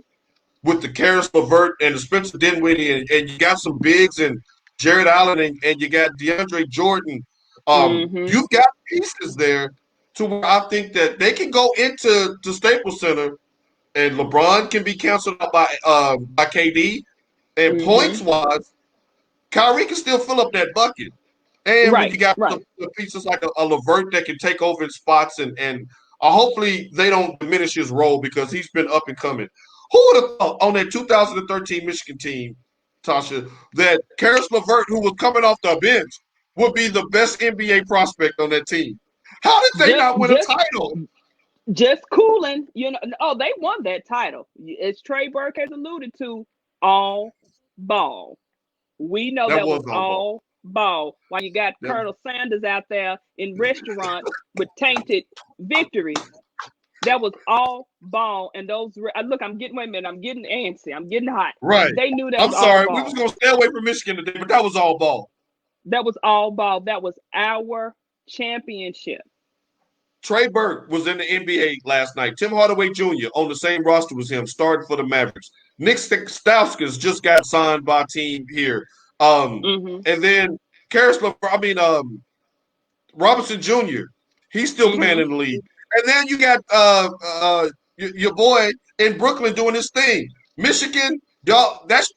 with the Karis LeVert and the Spencer Dinwiddie and you got some bigs and Jared Allen and you got DeAndre Jordan, you've got pieces there to where I think that they can go into the Staples Center and LeBron can be canceled out by KD. And points-wise, Kyrie can still fill up that bucket. And when you got the pieces like a LeVert that can take over in spots and hopefully they don't diminish his role because he's been up and coming. Who would have thought on that 2013 Michigan team, Tosha, that Karis LeVert, who was coming off the bench, would be the best NBA prospect on that team? How did they not win a title? Just cooling, Oh, they won that title. As Trey Burke has alluded to, all ball. We know that was all ball. While you got Colonel Sanders out there in restaurants with tainted victories, that was all ball. And those look, I'm getting antsy. I'm getting hot. Right. They knew that. I'm sorry. We was gonna stay away from Michigan today, but that was all ball. That was all ball. That was our championship. Trey Burke was in the NBA last night. Tim Hardaway Jr. on the same roster as him, starting for the Mavericks. Nick Stauskas just got signed by a team here. And then Karis LeVert, Robinson Jr., he's still playing in the league. And then you got your boy in Brooklyn doing his thing. Michigan, y'all, let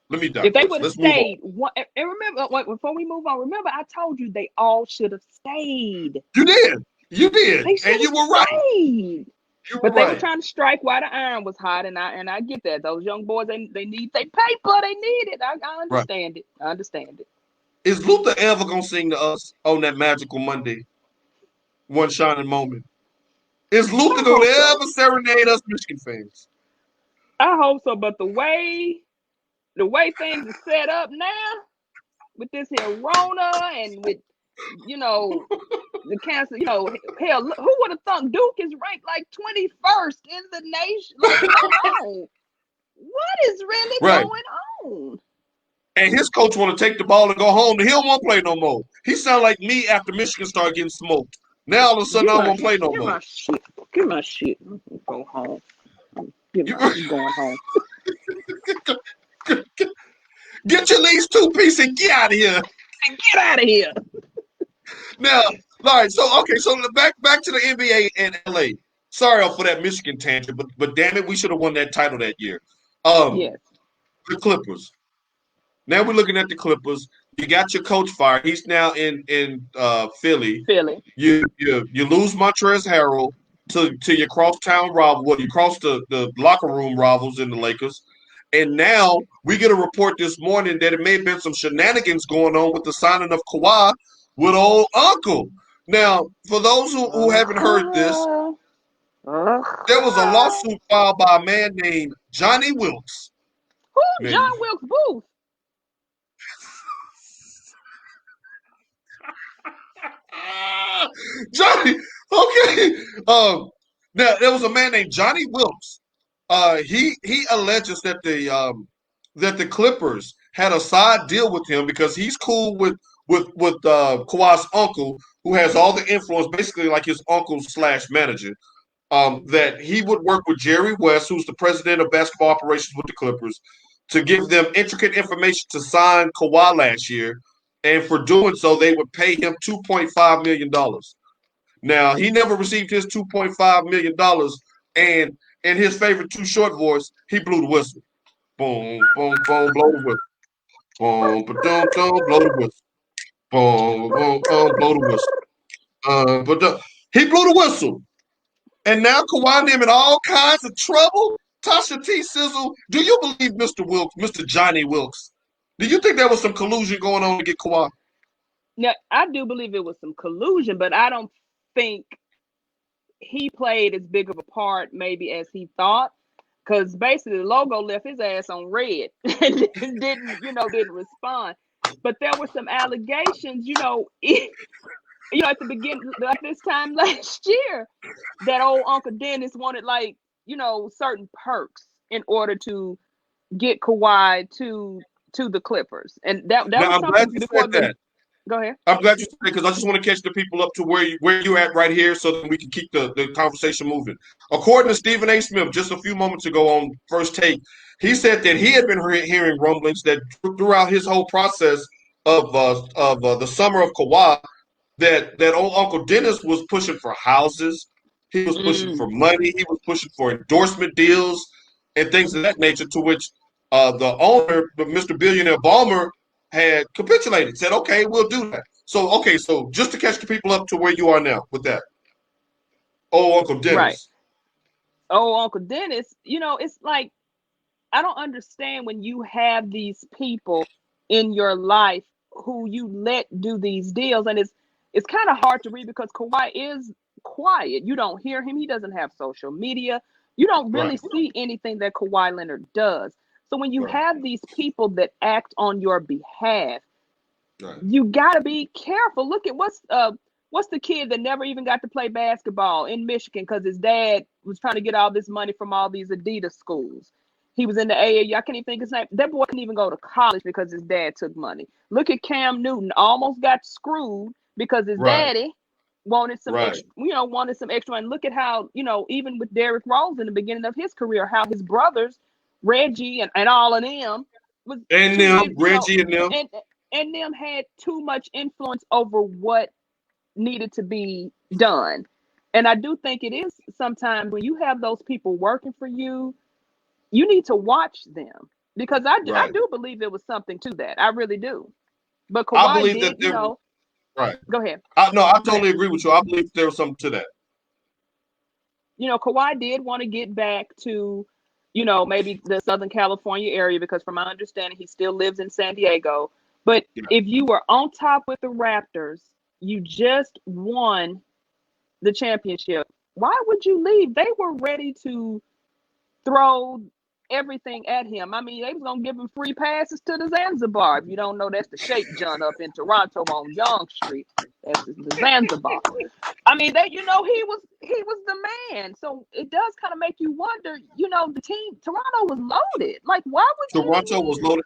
me digress. If they would have stayed, and remember, before we move on, remember I told you they all should have stayed. You did. And you were right. But they were trying to strike while the iron was hot, and I get that. Those young boys, they need their paper. They need it. I understand it. I understand it. Is Luther ever gonna sing to us on that magical Monday? One shining moment. Is Luther gonna ever serenade us Michigan fans? I hope so. But the way things are set up now, with this here Rona and with the cancer, hell, who would have thought Duke is ranked like 21st in the nation? Like, come on. What is really going on? And his coach want to take the ball and go home, and he don't want to play no more. He sound like me after Michigan started getting smoked. Now all of a sudden I don't want to play no more. Give my shit. Go home. I'm going home. Get your least 2-piece and get out of here. Get out of here. Now, all right, so back to the NBA and LA. Sorry for that Michigan tangent, but damn it, we should have won that title that year. Yes. The Clippers. Now we're looking at the Clippers. You got your coach fired. He's now in Philly. You lose Montrezl Harrell to your crosstown rival. Well, you cross the locker room rivals in the Lakers. And now we get a report this morning that it may have been some shenanigans going on with the signing of Kawhi with old Uncle. Now, for those who haven't heard this, there was a lawsuit filed by a man named Johnny Wilkes. Who? John Wilkes Booth. Johnny, okay. Now there was a man named Johnny Wilkes. He alleges that the Clippers had a side deal with him because he's cool with Kawhi's uncle, who has all the influence, basically like his uncle / manager. That he would work with Jerry West, who's the president of basketball operations with the Clippers, to give them intricate information to sign Kawhi last year. And for doing so, they would pay him $2.5 million. Now, he never received his $2.5 million. And in his favorite Too Short voice, he blew the whistle. Boom, boom, boom, blow the whistle. Boom, ba-dum, dum, blow the whistle. Boom, boom, boom, blow the whistle. He blew the whistle. And now Kawhi and them in all kinds of trouble. Tasha T. Sizzle, do you believe Mr. Wilkes, Mr. Johnny Wilkes? Do you think there was some collusion going on to get Kawhi? Now, I do believe it was some collusion, but I don't think he played as big of a part maybe as he thought. Because basically the logo left his ass on red and didn't respond. But there were some allegations, at the beginning, like this time last year, that old Uncle Dennis wanted certain perks in order to get Kawhi to the Clippers, and that Now, was I'm glad something you before said that. Go ahead. I'm glad you said that because I just want to catch the people up to where you're at right here so that we can keep the conversation moving. According to Stephen A. Smith, just a few moments ago on First Take, he said that he had been hearing rumblings that throughout his whole process of the summer of Kawhi, that old Uncle Dennis was pushing for houses, he was pushing for money, he was pushing for endorsement deals and things of that nature. To which the owner, Mr. Billionaire Balmer, had capitulated, said, "Okay, we'll do that." So just to catch the people up to where you are now with that, old Uncle Right. Dennis. Oh, Uncle Dennis, it's like I don't understand when you have these people in your life who you let do these deals, and it's kind of hard to read because Kawhi is quiet. You don't hear him. He doesn't have social media. You don't really Right, see anything that Kawhi Leonard does. So when you right, have these people that act on your behalf, right, you got to be careful. Look at what's the kid that never even got to play basketball in Michigan because his dad was trying to get all this money from all these Adidas schools. He was in the AAU. I can't even think his name. That boy couldn't even go to college because his dad took money. Look at Cam Newton, almost got screwed because his right, daddy wanted some right. extra, wanted some extra. And look at how, even with Derrick Rose in the beginning of his career, how his brothers, Reggie and all of them, was And too them, big, Reggie and them. and them had too much influence over what needed to be done. And I do think it is sometimes when you have those people working for you, you need to watch them because I Right. do believe it was something to that. I really do. But I Kawhi believe did, that there. Right. go ahead. No, I Go ahead. totally agree with you. I believe there was something to that. Kawhi did want to get back to, maybe the Southern California area because from my understanding, he still lives in San Diego. But Yeah. if you were on top with the Raptors, you just won the championship. Why would you leave? They were ready to throw everything at him. I mean, they was gonna give him free passes to the Zanzibar. If you don't know, that's the Shake John up in Toronto on Young Street. That's the Zanzibar. I mean, he was the man. So it does kind of make you wonder. The team Toronto was loaded. Like, why would you Toronto was leave? loaded.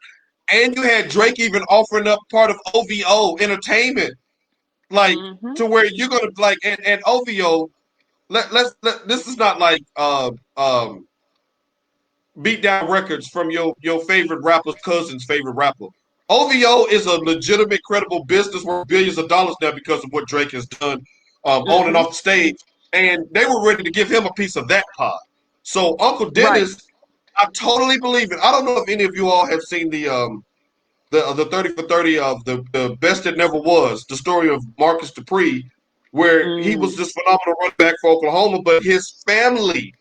And you had Drake even offering up part of OVO entertainment, like Mm-hmm. to where you're gonna like and OVO. This is not like beat down records from your favorite rapper's cousin's favorite rapper. OVO is a legitimate, credible business worth billions of dollars now because of what Drake has done on and Mm-hmm. off the stage, and they were ready to give him a piece of that pie. So Uncle Right. Dennis, I totally believe it. I don't know if any of you all have seen the 30 for 30 of the best that never was, the story of Marcus Dupree, where he was Mm. this phenomenal running back for Oklahoma, but his family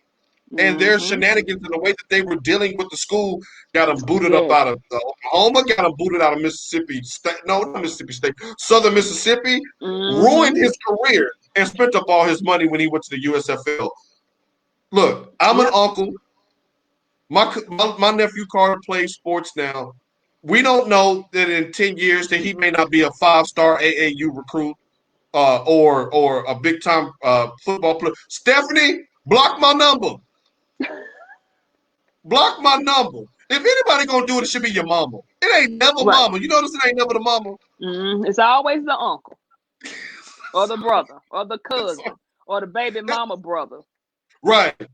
and their Mm-hmm. shenanigans and the way that they were dealing with the school got him booted up Yes. out of Oklahoma, got him booted out of Mississippi State, no, not Mississippi State, Southern Mississippi, ruined Mm-hmm. his career and spent up all his money when he went to the USFL. Look, I'm an Yep. uncle. My nephew Carter plays sports now. We don't know that in 10 years that he may not be a 5-star AAU recruit or a big time football player. Stephanie, block my number. Block my number. If anybody gonna do it, it should be your mama. It ain't never Right. mama. You notice it ain't never the mama. It's always the uncle or the brother or the cousin or the baby mama brother. Right. Cooked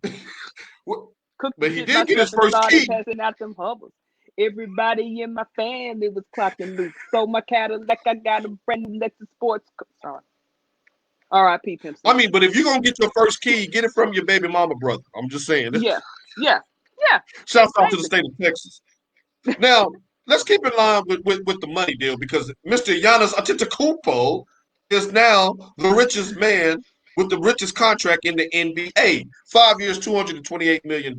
the But he shit did get myself his and first started key. passing out them hovers. Everybody in my family was clocking loose. So my Cadillac, I got a brand new Lexus Sports. Sorry. R.I.P. Pimp I C. mean, but if you're gonna get your first key, get it from your baby mama brother. I'm just saying. Yeah. Yeah. Yeah. Shouts out to the state Basically. of Texas. Now, let's keep in line with the money deal because Mr. Giannis Antetokounmpo is now the richest man with the richest contract in the NBA. 5 years, $228 million.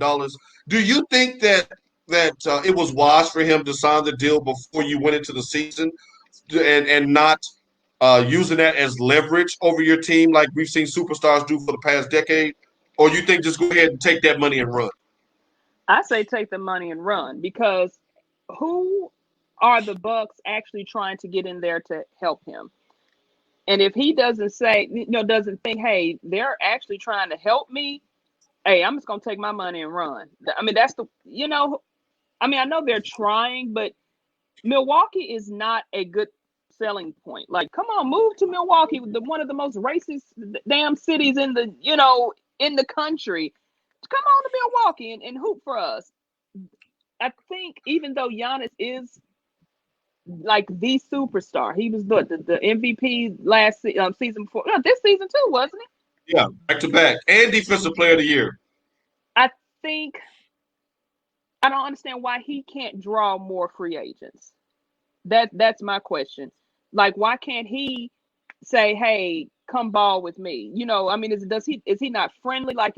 Do you think that it was wise for him to sign the deal before you went into the season and not using that as leverage over your team like we've seen superstars do for the past decade? Or you think just go ahead and take that money and run? I say take the money and run, because who are the Bucks actually trying to get in there to help him? And if he doesn't say, doesn't think, hey, they're actually trying to help me, hey, I'm just gonna take my money and run. I mean, I know they're trying, but Milwaukee is not a good selling point. Like, come on, move to Milwaukee, one of the most racist damn cities in the country. Come on to Milwaukee and hoop for us. I think even though Giannis is like the superstar, he was the MVP last season before. No, this season too, wasn't he? Yeah, back to back, and defensive player of the year. I think I don't understand why he can't draw more free agents. That's my question. Like, why can't he say, "Hey, come ball with me"? I mean, is he not friendly? Like,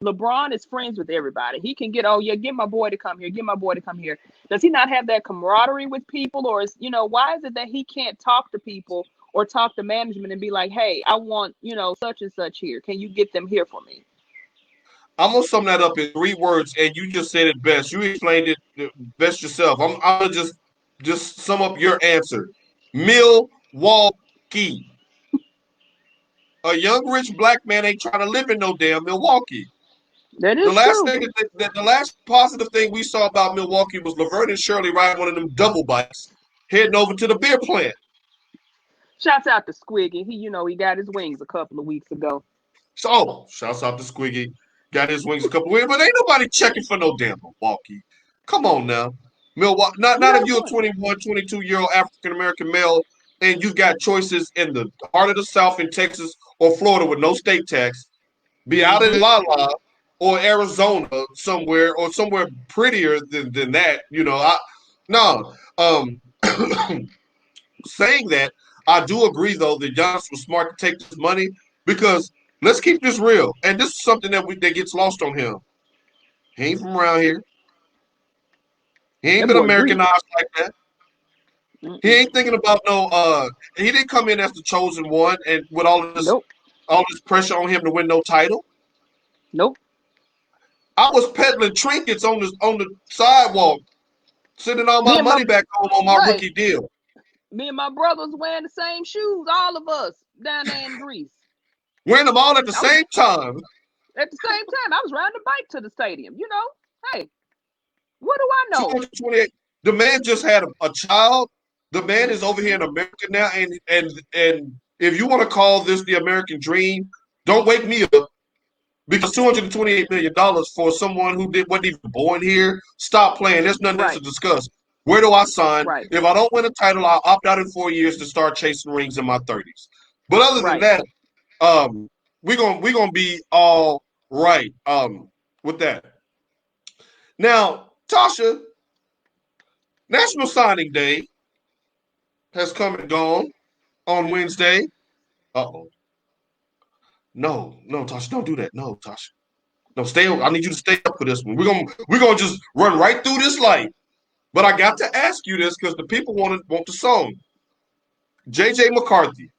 LeBron is friends with everybody. He can get, oh yeah, get my boy to come here, get my boy to come here. Does he not have that camaraderie with people, or why is it that he can't talk to people or talk to management and be like, "Hey, I want such and such here. Can you get them here for me?" I'm gonna sum that up in 3 words, and you just said it best. You explained it best yourself. I'm gonna just sum up your answer. Milwaukee. A young rich black man ain't trying to live in no damn Milwaukee. That The is last true. thing that the last positive thing we saw about Milwaukee was Laverne and Shirley riding one of them double bikes, heading over to the beer plant. Shouts out to Squiggy. He got his wings a couple of weeks ago. So, shouts out to Squiggy. Got his wings a couple of weeks, but ain't nobody checking for no damn Milwaukee. Come on now. Milwaukee, You not got if a you're a point. 21, 22-year-old African American male and you've got choices in the heart of the South in Texas or Florida with no state tax, be out in Mm-hmm. La La or Arizona somewhere or somewhere prettier than that. No. Saying that, I do agree though that Giannis was smart to take this money because let's keep this real, and this is something that gets lost on him. He ain't from around here. He ain't That been boy Greek. Americanized like that. He Mm-mm. ain't thinking about no. He didn't come in as the chosen one, and with Nope. all this pressure on him to win no title. Nope. I was peddling trinkets on the sidewalk, sending all Me my and my money back home on my right. rookie deal. Me and my brothers wearing the same shoes. All of us down there in Greece. Wearing them all at the I was same time. at the same time. I was riding a bike to the stadium. Hey, what do I know? 228. The man just had a child. The man is over here in America now, and if you want to call this the American dream, don't wake me up because $228 million for someone who wasn't even born here. Stop playing. There's nothing to Right. discuss. Where do I sign? Right. If I don't win a title, I'll opt out in 4 years to start chasing rings in my 30s. But other than Right. that, um, we're gonna be all right with that. Now, Tosha, National Signing Day has come and gone on Wednesday. Uh-oh. No, Tasha, don't do that. No, Tasha. No, stay. I need you to stay up for this one. We're gonna just run right through this light. But I got to ask you this because the people want the song. JJ McCarthy,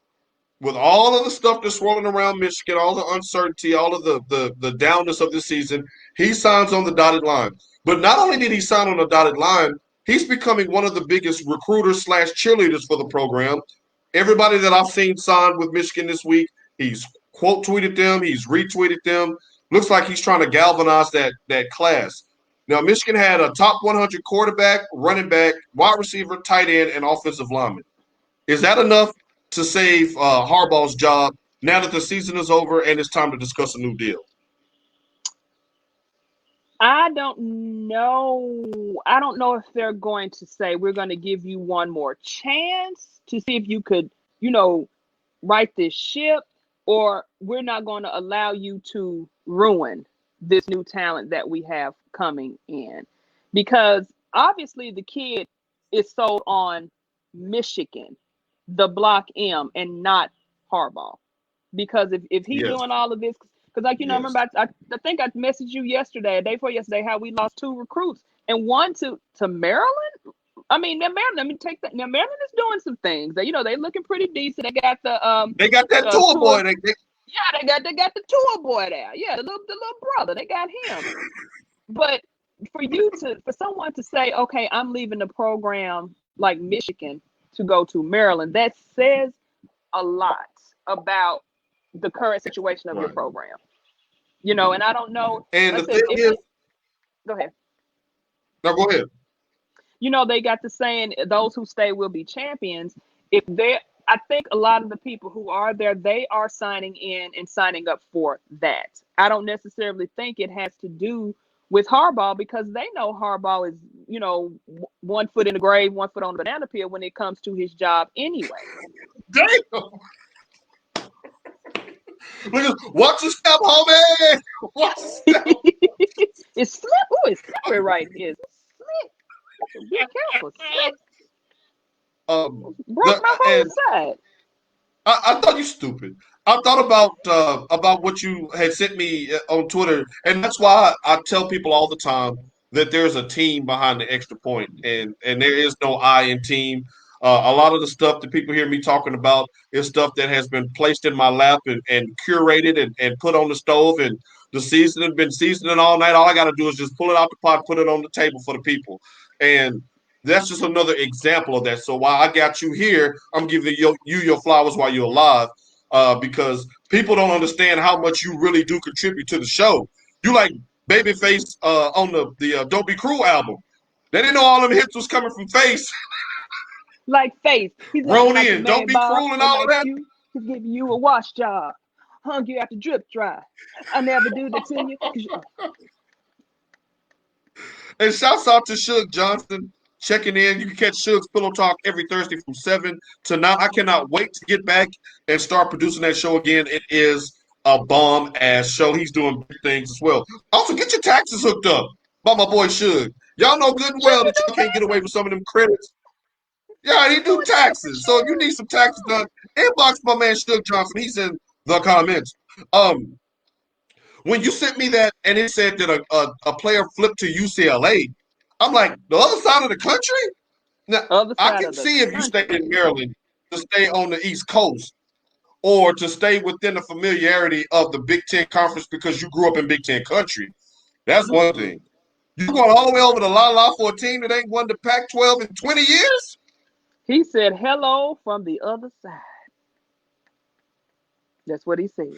with all of the stuff that's swirling around Michigan, all the uncertainty, all of the downness of the season, he signs on the dotted line. But not only did he sign on the dotted line, he's becoming one of the biggest recruiters slash cheerleaders for the program. Everybody that I've seen sign with Michigan this week, he's quote tweeted them, he's retweeted them. Looks like he's trying to galvanize that class. Now, Michigan had a top 100 quarterback, running back, wide receiver, tight end, and offensive lineman. Is that enough to save Harbaugh's job now that the season is over and it's time to discuss a new deal? I don't know. I don't know if they're going to say we're going to give you one more chance to see if you could, you know, right this ship, or we're not going to allow you to ruin this new talent that we have coming in. Because obviously the kid is sold on Michigan, the Block M, and not Harbaugh. because if he's Yes. doing all of this, because like Yes. remember I think I messaged you yesterday, a day before yesterday, how we lost 2 recruits and one to Maryland. I mean, now Maryland. Let me take that. Now Maryland is doing some things. They looking pretty decent. They got They got that tour tour. boy. Yeah, they got the tour boy there. Yeah, the little brother. They got him. But for someone to say, okay, I'm leaving the program like Michigan to go to Maryland, that says a lot about the current situation of your Right. program. And I don't know. And Like the I said, thing is, go ahead. no, go ahead. They got the saying, those who stay will be champions. I think a lot of the people who are there, they are signing in and signing up for that. I don't necessarily think it has to do with Harbaugh, because they know Harbaugh is, 1 foot in the grave, 1 foot on the banana peel when it comes to his job anyway. Damn. Watch your step, homie. Watch your step. It's slip. Oh, it's slippery right here. It's slick. Be careful. Slick. Broke my whole And side. I thought you stupid. I thought about what you had sent me on Twitter, and that's why I tell people all the time that there's a team behind the extra point, and there is no I in team. A lot of the stuff that people hear me talking about is stuff that has been placed in my lap and curated and put on the stove, and the seasoning been seasoning all night. All I got to do is just pull it out the pot, put it on the table for the people, and that's just another example of that. So while I got you here, I'm giving you your flowers while you're alive, because people don't understand how much you really do contribute to the show. You like Babyface on the Don't Be Cruel album. They didn't know all them hits was coming from Face. Like Faith. He's looking like Roni the and Don't man Be Bob. Cruel and They all of like that. you. He's giving you a wash job. Hung you after drip dry. I never do that to you. And shouts out to Suge Johnson checking in. You can catch Suge's Pillow Talk every Thursday from 7 to 9. I cannot wait to get back and start producing that show again. It is a bomb ass show. He's doing big things as well. Also, get your taxes hooked up by my boy Suge. Y'all know good and Should well you that do y'all can't get away with some of them credits. Yeah, he do doing that for taxes. So if you need some taxes done, inbox my man Suge Johnson. He's in the comments. When you sent me that and it said that a player flipped to UCLA, I'm like, the other side of the country? Now, other I side can of the see if you stayed in country? Maryland to stay on the East Coast or to stay within the familiarity of the Big Ten Conference because you grew up in Big Ten country. That's one Mm-mm. thing. You going all the way over to La La for a team that ain't won the Pac-12 in 20 years? He said hello from the other side. That's what he said.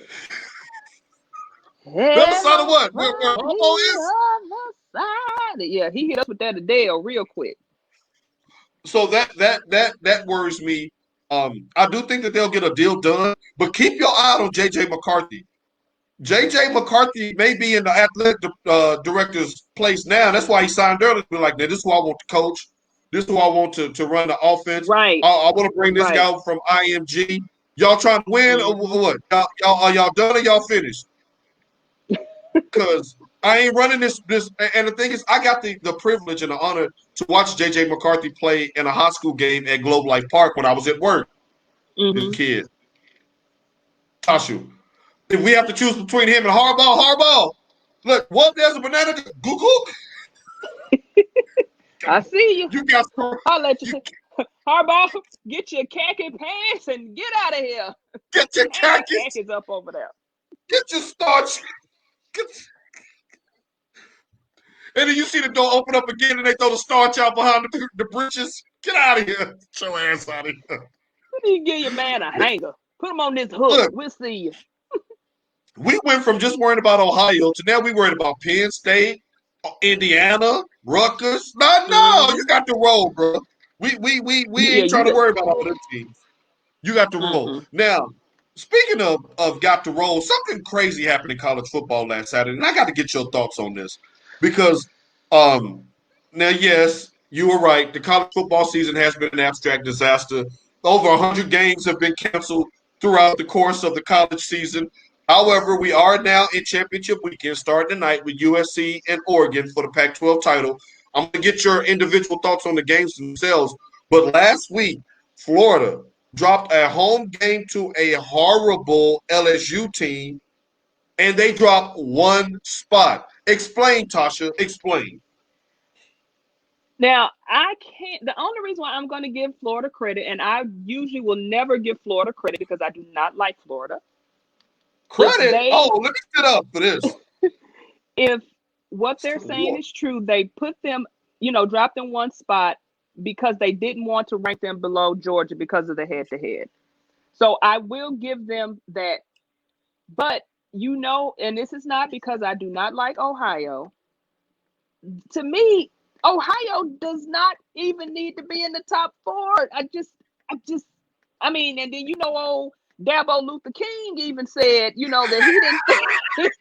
The other side of Hello what? Where from Harbaugh is? the other side. Yeah, he hit us with that today or real quick. So that worries me. I do think that they'll get a deal done, but keep your eye on JJ McCarthy. JJ McCarthy may be in the athletic director's place now. That's why he signed early. Be like, this is who I want to coach. This is who I want to run the offense. Right, I want to bring this right. guy from IMG. Y'all trying to win or Mm-hmm. what? Y'all are y'all done or y'all finished? Because I ain't running this. And the thing is, I got the privilege and the honor to watch JJ McCarthy play in a high school game at Globe Life Park when I was at work as a Mm-hmm. kid. Tosha, if we have to choose between him and Harbaugh, look, what there's a banana. Google. I see you. You got I'll let you you. Harbaugh, get your khaki pants and get out of here. get your Hang your khakis, khakis up over there. get your starch, get, and then you see the door open up again and they throw the starch out behind the britches. Get out of here. Get your ass out of here. You give your man a hanger. Put him on this hook. Look, We'll see you. we went from just worrying about Ohio to now we worried about Penn State, Indiana, Rutgers. No, Mm-hmm. you got to roll, bro. We Yeah, ain't you trying to got. worry about all them teams. You got to roll. Mm-mm. Now, speaking of got to roll, something crazy happened in college football last Saturday, and I got to get your thoughts on this because now yes, you were right. The college football season has been an abstract disaster. Over 100 games have been canceled throughout the course of the college season. However, we are now in championship weekend, starting tonight with USC and Oregon for the Pac-12 title. I'm going to get your individual thoughts on the games themselves. But last week, Florida dropped a home game to a horrible LSU team, and they dropped one spot. Explain, Tosha. Explain. Now, I can't. The only reason why I'm going to give Florida credit, and I usually will never give Florida credit because I do not like Florida. If Credit? they, Oh, let me sit up for this. if what they're saying is true, they put them, dropped them one spot because they didn't want to rank them below Georgia because of the head to head. So I will give them that. But, and this is not because I do not like Ohio. To me, Ohio does not even need to be in the top four. I mean, and then old Dabo Luther King even said, that he didn't think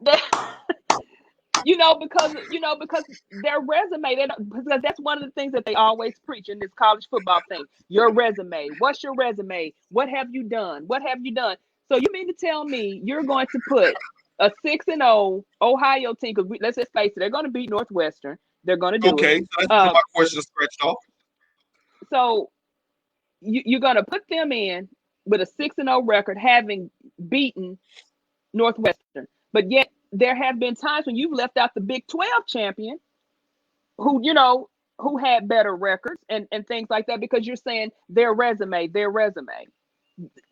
that, because their resume, because that's one of the things that they always preach in this college football thing. Your resume. What's your resume? What have you done? What have you done? So you mean to tell me you're going to put a 6-0 Ohio team, because let's just face it, they're going to beat Northwestern. They're going to do Okay, it. so that's my question scratched off. So you're going to put them in with a 6-0 record, having beaten Northwestern. But yet there have been times when you've left out the Big 12 champion who had better records and things like that, because you're saying their resume.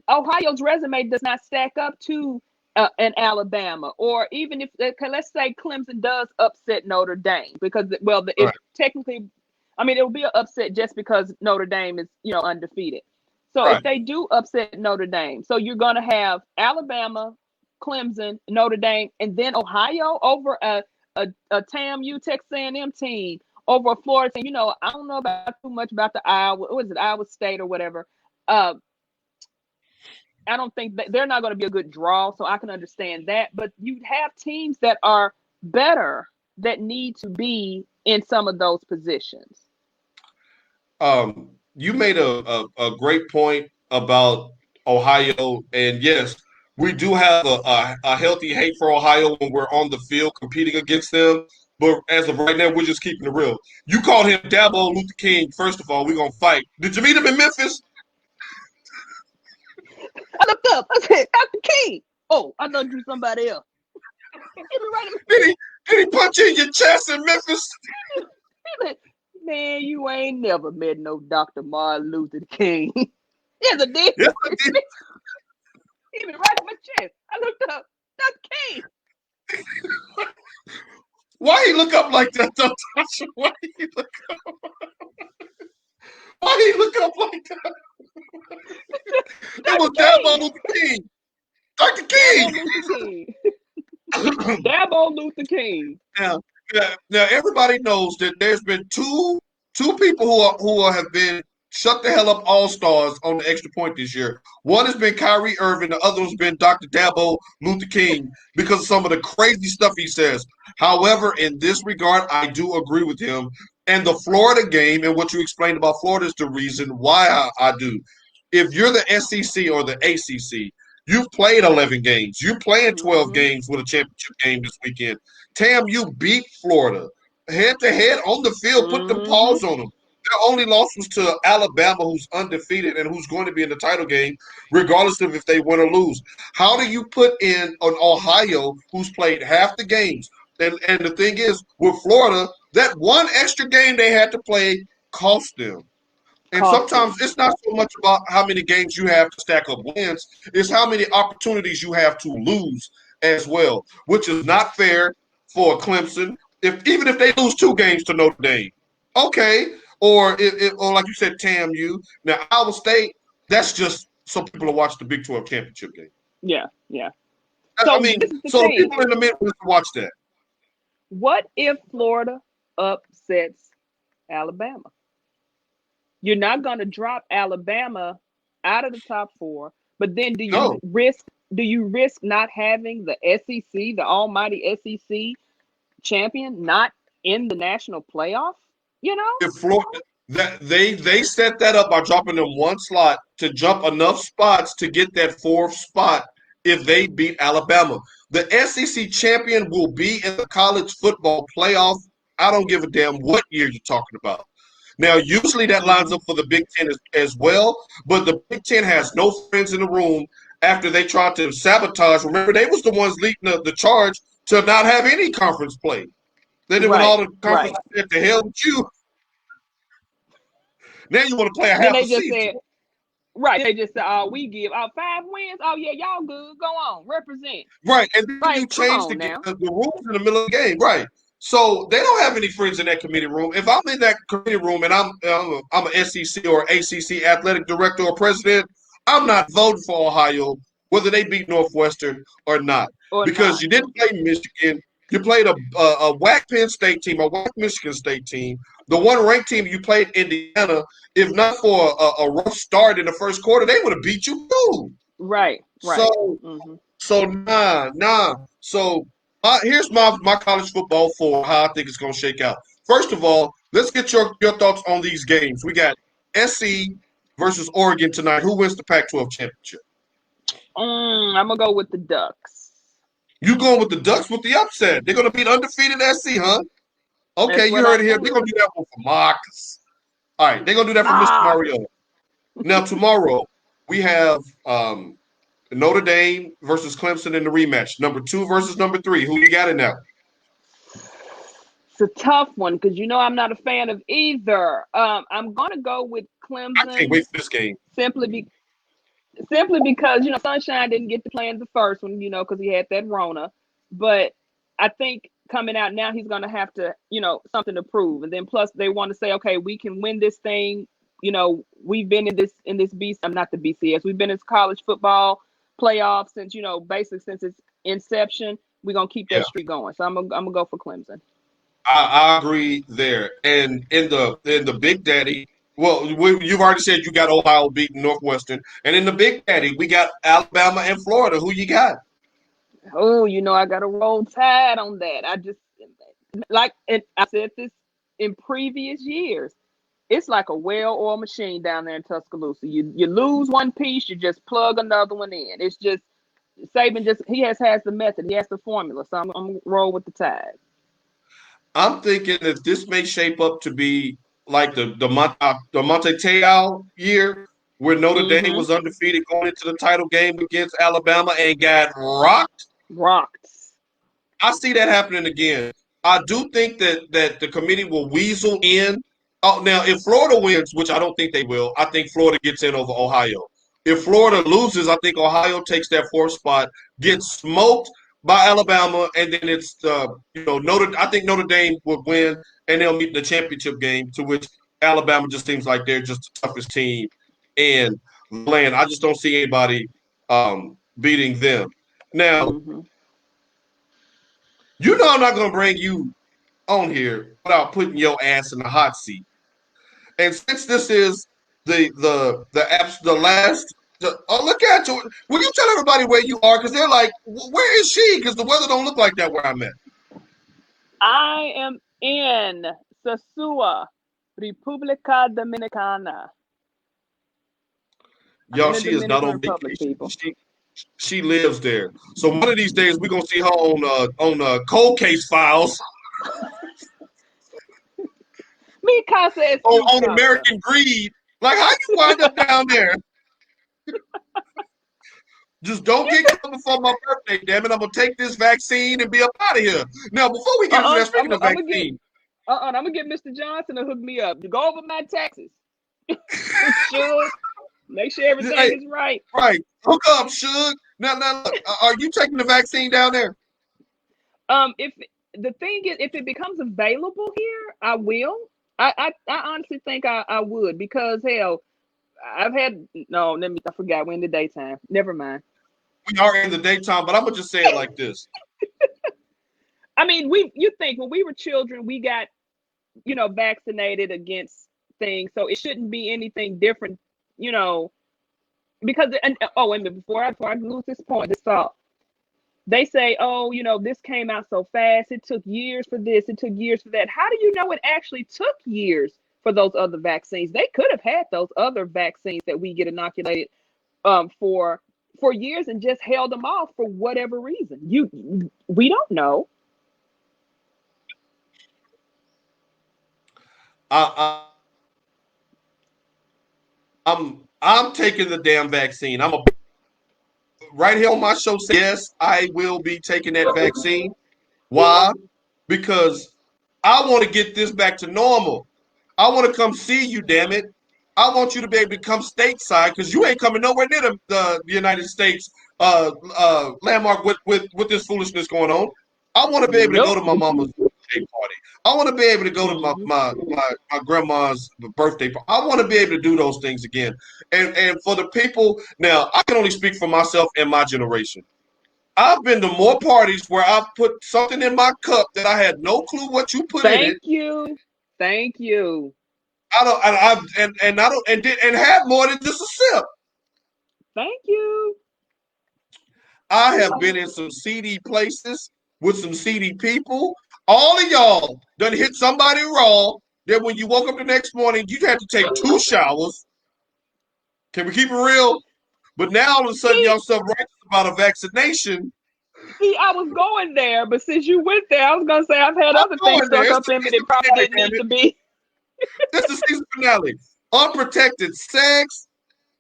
Ohio's resume does not stack up to an Alabama, or even if, let's say Clemson does upset Notre Dame, because it technically, I mean, it will be an upset just because Notre Dame is undefeated. So if they do upset Notre Dame, so you're going to have Alabama, Clemson, Notre Dame, and then Ohio over a TAMU, Texas A&M team, over a Florida team. I don't know too much about the Iowa State or whatever. I don't think they're not going to be a good draw, so I can understand that. But you have teams that are better that need to be in some of those positions. You made a great point about Ohio, and yes, we do have a healthy hate for Ohio when we're on the field competing against them. But as of right now, we're just keeping it real. You called him Dabo Luther King. First of all, we're gonna fight. Did you meet him in Memphis? I looked up. I said, Dr. King. Oh, I thought you were somebody else. Did he punch you in your chest in Memphis? Man, you ain't never met no Dr. Martin Luther King. Yes, I did. Yes, I did. He was right in my chest. I looked up. Dr. King. Why he look up like that, though, Tasha? Why he look up like that? It was Dabo Luther King. Dr. King. Dabo Luther King. Now everybody knows that there's been two people who have been shut the hell up all-stars on the extra point this year. One has been Kyrie Irving, the other has been Dr. Dabo Luther King, because of some of the crazy stuff he says. However, in this regard, I do agree with him. And the Florida game and what you explained about Florida is the reason why I do. If you're the SEC or the ACC, you've played 11 games. You're playing 12 games with a championship game this weekend. Tam, you beat Florida head-to-head on the field, put the paws on them. Their only loss was to Alabama, who's undefeated and who's going to be in the title game, regardless of if they win or lose. How do you put in an Ohio who's played half the games? And the thing is, with Florida, that one extra game they had to play cost them. And sometimes it's not so much about how many games you have to stack up wins, it's how many opportunities you have to lose as well, which is not fair for Clemson. Even if they lose 2 games to Notre Dame, okay. Or like you said, TAMU. Now, Iowa State, that's just so people will watch the Big 12 championship game. Yeah. So people in the Midwest watch that. What if Florida upsets Alabama? You're not going to drop Alabama out of the top 4, but then do you risk not having the SEC, the almighty SEC champion, not in the national playoff? If Florida, they set that up by dropping them one slot to jump enough spots to get that 4th spot if they beat Alabama. The SEC champion will be in the college football playoff. I don't give a damn what year you're talking about. Now, usually that lines up for the Big Ten as well, but the Big Ten has no friends in the room after they tried to sabotage. Remember, they was the ones leading the charge to not have any conference play. Then when all Right, the right. conferences said to hell with you, now you want to play a Then half a they just season. said, right, they just said, oh, we give out 5 wins. Oh yeah, y'all good. Go on, represent. Right, and then you Like, come change on now. the rules in the middle of the game. Right, so they don't have any friends in that committee room. If I'm in that committee room and I'm an SEC or ACC athletic director or president, I'm not voting for Ohio whether they beat Northwestern or not Or because not. you didn't play Michigan. You played a whack Penn State team, a whack Michigan State team. The one ranked team you played Indiana. If not for a rough start in the first quarter, they would have beat you too. Right, right. So Mm-hmm. nah. So here's my college football for how I think it's gonna shake out. First of all, let's get your thoughts on these games. We got SC versus Oregon tonight. Who wins the Pac-12 championship? I'm gonna go with the Ducks. You going with the Ducks with the upset? They're gonna beat undefeated SC, huh? Okay, That's you what I heard it here. They're think. gonna do that one for Marcus. All right, they're gonna do that for Mr. Marcus. Mario. Now tomorrow we have Notre Dame versus Clemson in the rematch. Number 2 versus number 3. Who you got in there? It's a tough one because I'm not a fan of either. I'm gonna go with I can't Clemson wait for this game. simply be simply because Sunshine didn't get to play in the first one, because he had that Rona. But I think coming out now, he's gonna have to, something to prove, and then plus they want to say, okay, we can win this thing. We've been in this I'm not the BCS. We've been in college football playoffs since basically since its inception. We're gonna keep Yeah, that streak going. So I'm gonna go for Clemson. I agree there. And in the Big Daddy, well, you've already said you got Ohio beating Northwestern, and in the Big Daddy, we got Alabama and Florida. Who you got? Oh, I got to roll tide on that. I just like, and I said this in previous years. It's like a well-oiled machine down there in Tuscaloosa. You lose one piece, you just plug another one in. It's just Saban. Just he has the method. He has the formula. So I'm gonna roll with the tide. I'm thinking that this may shape up to be like the Monte Te'o year, where Notre Dame Mm-hmm. was undefeated going into the title game against Alabama and got rocked. Rocks. I see that happening again. I do think that the committee will weasel in. Oh, now if Florida wins, which I don't think they will, I think Florida gets in over Ohio. If Florida loses, I think Ohio takes that fourth spot, gets smoked by Alabama, and then it's Notre. I think Notre Dame would win, and they'll meet in the championship game. To which Alabama just seems like they're just the toughest team in the land. I just don't see anybody beating them. Now, Mm-hmm. I'm not going to bring you on here without putting your ass in the hot seat. And since this is the last, look at you. Will you tell everybody where you are? Because they're like, where is she? Because the weather don't look like that where I'm at. I am in Sosua, República Dominicana. I'm in Y'all, the she is not Dominican on Republic, vacation. people. She lives there. So one of these days we're gonna see her on cold case files Mi casa es tu on casa. American Greed. Like how you wind up down there? Just don't get killed before my birthday, damn it. I'm gonna take this vaccine and be up out of here. Now, before we get into that, I'm speaking of gonna get vaccine, I'm gonna get Mr. Johnson to hook me up. To go over my taxes. Sure. Make sure everything hey, is right. right, hook up, Suge. Now, look, are you taking the vaccine down there? If the thing is, if it becomes available here, I will. I honestly think I would because hell, I've had no. I forgot we're in the daytime. Never mind. We are in the daytime, but I'm gonna just say it like this. I mean, you think when we were children, we got vaccinated against things, so it shouldn't be anything different, you know, because oh wait a minute before I lose this thought. They say, oh, this came out so fast. It took years for this. It took years for that. How do you know it actually took years for those other vaccines? They could have had those other vaccines that we get inoculated for years and just held them off for whatever reason. We don't know. I I'm taking the damn vaccine. I'm a right here on my show say yes, I will be taking that vaccine. Why? Because I want to get this back to normal. I want to come see you, damn it. I want you to be able to come stateside because you ain't coming nowhere near the United States landmark with this foolishness going on. I want to be able to go Nope. to my mama's birthday party. I want to be able to go to Mm-hmm. my grandma's birthday party. I want to be able to do those things again. And for the people now, I can only speak for myself and my generation. I've been to more parties where I've put something in my cup that I had no clue what you put in it. Thank you. Thank you. I don't, and I don't, and did and had more than just a sip. Thank you. I have been in some seedy places with some seedy people. All of y'all done hit somebody raw. Then when you woke up the next morning, you had to take 2 showers. Can we keep it real? But now all of a sudden See, y'all so righteous about a vaccination. I was going there, but since you went there, I was gonna say I've had I'm other things going there. stuck It's up the in me season that probably finale, didn't damn need it. to be. This is the season finale. Unprotected sex,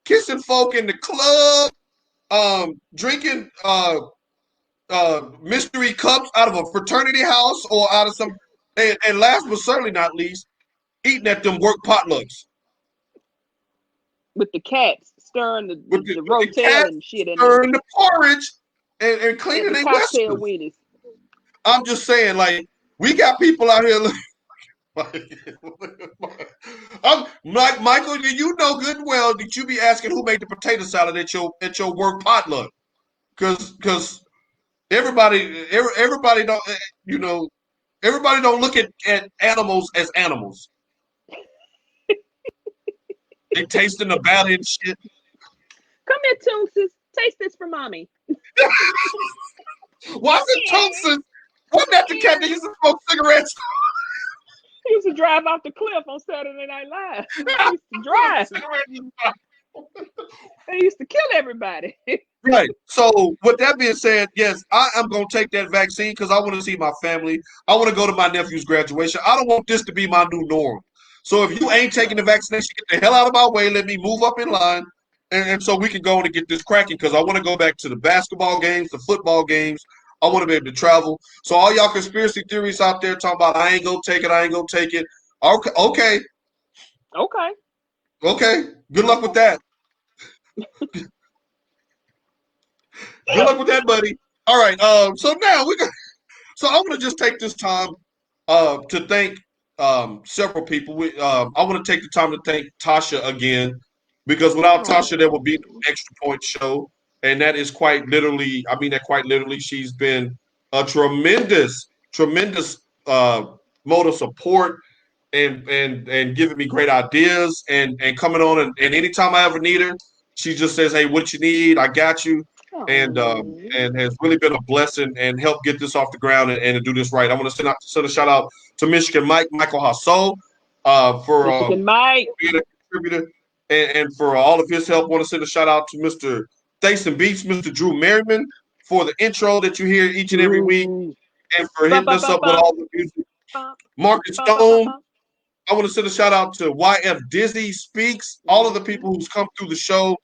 kissing folk in the club, drinking mystery cups out of a fraternity house or out of some, and last but certainly not least, eating at them work potlucks With the cats stirring the with the rotel cats and shit in there stirring the porridge and and cleaning the their cocktail whiskers. weenies. I'm just saying, like, we got people out here like, I'm like Michael, you know good and well that you be asking who made the potato salad at your work potluck. Cause everybody don't you know everybody don't look at animals as animals. They tasting the batter and shit. Come here, Toonses. Taste this for mommy. Why is it Thompson? Wasn't that the cat that used to smoke cigarettes? He used to drive off the cliff on Saturday Night Live. He used to Smoke drive. cigarettes. He used to kill everybody. Right. So, with that being said, yes, I am going to take that vaccine because I want to see my family. I want to go to my nephew's graduation. I don't want this to be my new norm. So, if you ain't taking the Right. vaccination, get the hell out of my way. Let me move up in line. And so we can go on and get this cracking because I want to go back to the basketball games, the football games. I want to be able to travel. So, all y'all conspiracy theories out there talking about I ain't going to take it, I ain't going to take it. Okay, okay, Okay. okay. Good luck with Okay. that. Good luck with that, buddy. All right. So now we got. So I'm gonna just take this time to thank several people. I want to take the time to thank Tosha again because without Tasha, there Oh. would be no extra point show, and that is quite literally. I mean that quite literally. She's been a tremendous mode of support and giving me great ideas and coming on and anytime I ever need her, she just says, "Hey, what you need? I got you." Oh. And has really been a blessing and helped get this off the ground and to do this right. I want to send a shout out to Michigan Michael Hasso for Michigan Mike. being a contributor and for all of his help. I want to send a shout out to Mr. Thason Beats, Mr. Drew Merriman for the intro that you hear each and every week Drew. and for Bum, hitting bum, us bum, up with bum, all the music. bum, Marcus bum, bum, bum, Stone, bum. I want to send a shout out to YF Dizzy Speaks, all of the Mm-hmm. people who's come through the show,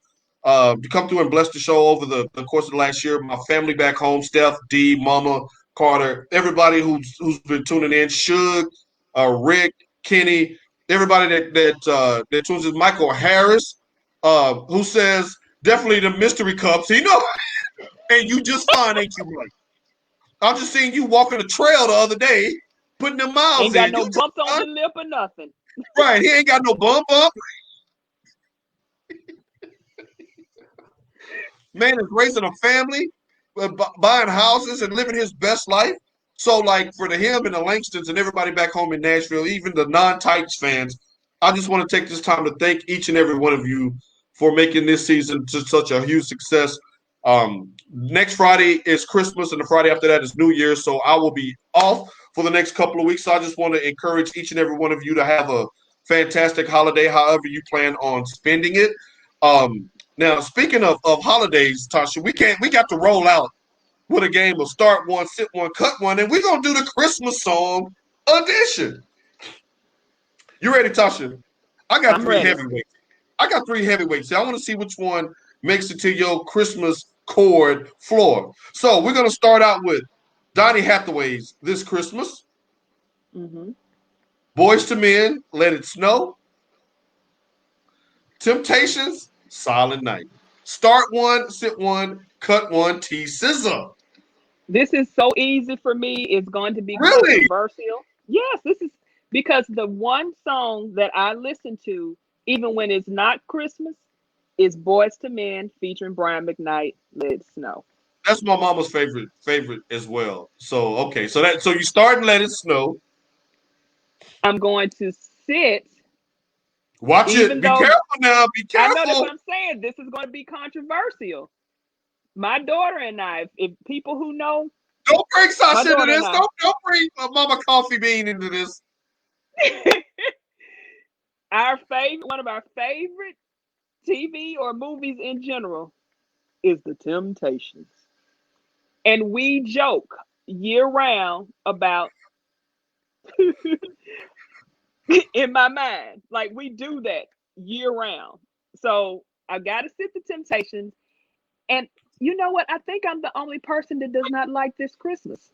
to come through and bless the show over the course of the last year. My family back home, Steph, D, Mama, Carter, everybody who's been tuning in, Suge, Rick, Kenny, everybody that tunes in, Michael Harris, who says definitely the mystery cups, you know, and you just fine, ain't you, Mike? I just seen you walking the trail the other day, putting them miles Ain't got in. no You just bumps on fine. the lip or nothing. Right, he ain't got no bump. Man is raising a family, buying houses and living his best life. So, like for the him and the Langstons and everybody back home in Nashville, even the non-Titans fans, I just want to take this time to thank each and every one of you for making this season to such a huge success. Next Friday is Christmas, and the Friday after that is New Year's. So I will be off for the next couple of weeks. So I just want to encourage each and every one of you to have a fantastic holiday, however you plan on spending it. Now, speaking of holidays, Tasha, we got to roll out with a game of start one, sit one, cut one, and we're gonna do the Christmas song edition. You ready, Tasha? I got I'm three ready. heavyweights. I got 3 heavyweights. I want to see which one makes it to your Christmas chord floor. So we're gonna start out with Donny Hathaway's "This Christmas." Mm-hmm. Boys to Men, "Let It Snow." Temptations, "Silent Night." Start one, sit one, cut one, Sizzle. This is so easy for me. It's going to be Really? controversial. Yes, this is because the one song that I listen to, even when it's not Christmas, is Boys to Men featuring Brian McKnight, "Let It Snow." That's my mama's favorite as well. So okay, so you start and let it snow. I'm going to sit, Watch it. even Be though careful now. Be I know that's careful. what I'm saying. This is going to be controversial. My daughter and I, if people who know, Don't bring my Sasha into daughter and this. I, Don't bring Mama Coffee Bean into this. one of our favorite TV or movies in general is The Temptations. And we joke year round about in my mind. Like we do that year round. So I gotta sit The Temptations. And you know what? I think I'm the only person that does not like This Christmas.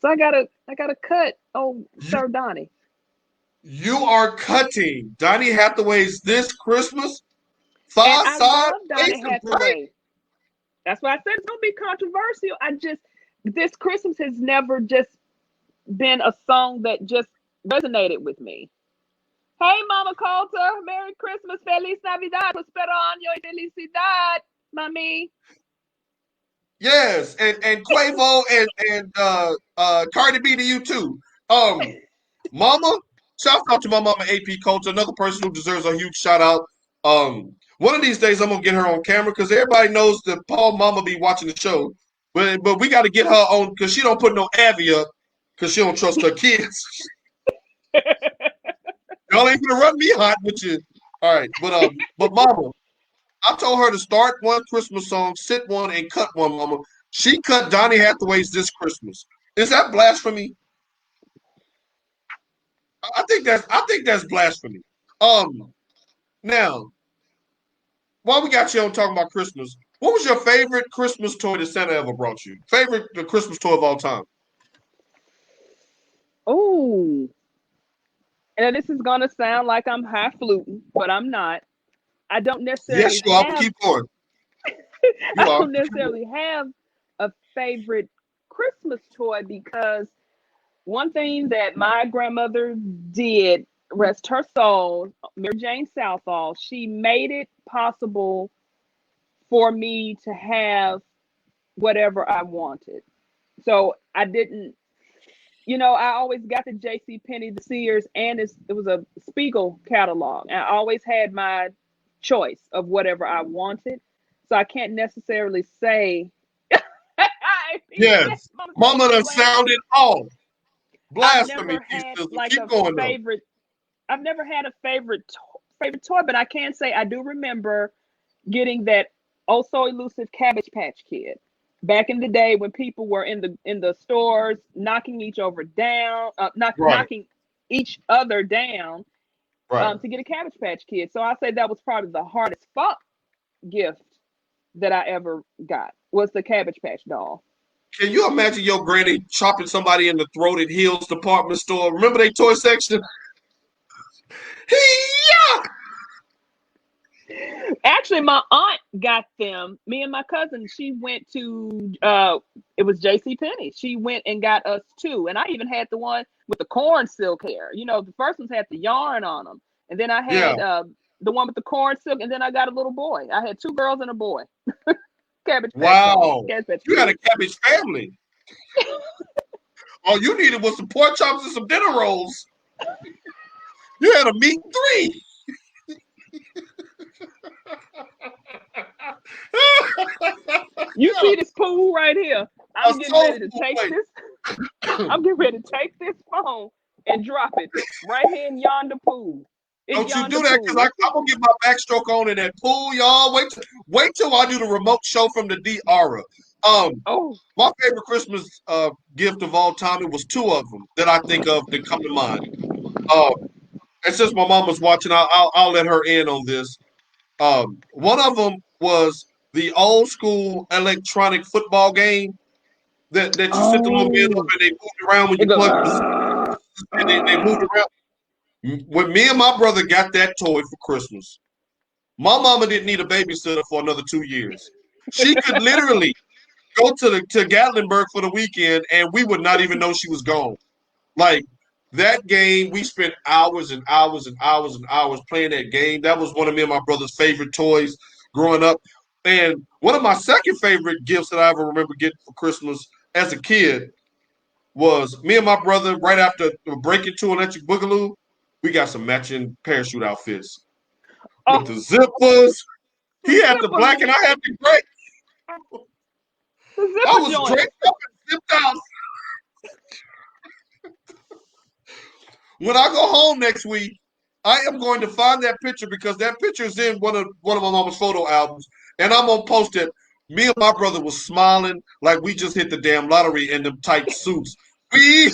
So I gotta cut You, Sir Donnie. you are cutting Donny Hathaway's "This Christmas." And Far I side, love face Donnie and pray. Hathaway. That's why I said it's gonna be controversial. This Christmas has never just been a song that just resonated with me. Hey, Mama Colter, Merry Christmas, Feliz Navidad, Prospero año y felicidad, Mami. Yes, and Quavo and Cardi B to you too. Mama, shout out to my mama AP Culture, another person who deserves a huge shout out. One of these days I'm gonna get her on camera because everybody knows that Paul Mama be watching the show, but we got to get her on because she don't put no Abby up because she don't trust her kids. Y'all ain't gonna run me hot with you. All right, but Mama, I told her to start one Christmas song, sit one, and cut one. Mama, she cut Donny Hathaway's "This Christmas." Is that blasphemy? I think that's blasphemy. Um, Now, while we got you on talking about Christmas, what was your favorite Christmas toy that Santa ever brought you? Favorite the Christmas toy of all time? Oh, and this is gonna sound like I'm highfalutin, but I'm not. I don't Yes, necessarily you are. But have keep going. You I are. don't necessarily have a favorite Christmas toy because one thing that my grandmother did, rest her soul, Mary Jane Southall, she made it possible for me to have whatever I wanted. So I didn't, I always got the J.C. Penney, the Sears, and it was a Spiegel catalog. And I always had my choice of whatever I wanted. So I can't necessarily say, Yes. Mama said Mama you done blasphemy. sounded off. I've Blasphemy, never T had Sizzle. like Keep a going though. favorite. I've never had a favorite toy, but I can say I do remember getting that oh so elusive Cabbage Patch Kid back in the day when people were in the stores knocking each other down, Right, knocking each other down right. to get a Cabbage Patch Kid. So I say that was probably the hardest fuck gift that I ever got was the Cabbage Patch doll. Can you imagine your granny chopping somebody in the throat at Hill's department store? Remember they toy section? Yeah. Actually, my aunt got them. Me and my cousin, she went to it was J.C. Penney. She went and got us two. And I even had the one with the corn silk hair. The first ones had the yarn on them. And then I Yeah. had the one with the corn silk, and then I got a little boy. I had two girls and a boy. Cabbage Patch doll. Wow. Cabbage Patch You had a Kid. cabbage family. All you needed was some pork chops and some dinner rolls. You had a meat three. You see this pool right here? A I'm getting soul ready to food take plate. this. I'm getting ready to take this phone and drop it right here in yonder pool. In Don't you yonder do that because pool. I'm gonna get my backstroke on in that pool, y'all. Wait till I do the remote show from the D Aura. Oh, My favorite Christmas gift of all time. It was two of them that I think of that come to mind. Uh, And since my mom was watching, I'll let her in on this. One of them was the old school electronic football game that you set the little men up Oh, and they moved around when it you goes. plugged the and they moved around. When me and my brother got that toy for Christmas, my mama didn't need a babysitter for another 2 years. She could literally go to Gatlinburg for the weekend and we would not even know she was gone. Like that game, we spent hours and hours and hours and hours playing that game. That was one of me and my brother's favorite toys growing up. And one of my second favorite gifts that I ever remember getting for Christmas as a kid was me and my brother right after Breaking Two Electric Boogaloo. We got some matching parachute outfits with Oh, the zippers. the He had the zipper, black and I had the gray. the I zipper was joint. draped up and zipped out. When I go home next week, I am going to find that picture because that picture is in one of my mama's photo albums, and I'm gonna post it. Me and my brother was smiling like we just hit the damn lottery in them tight suits. We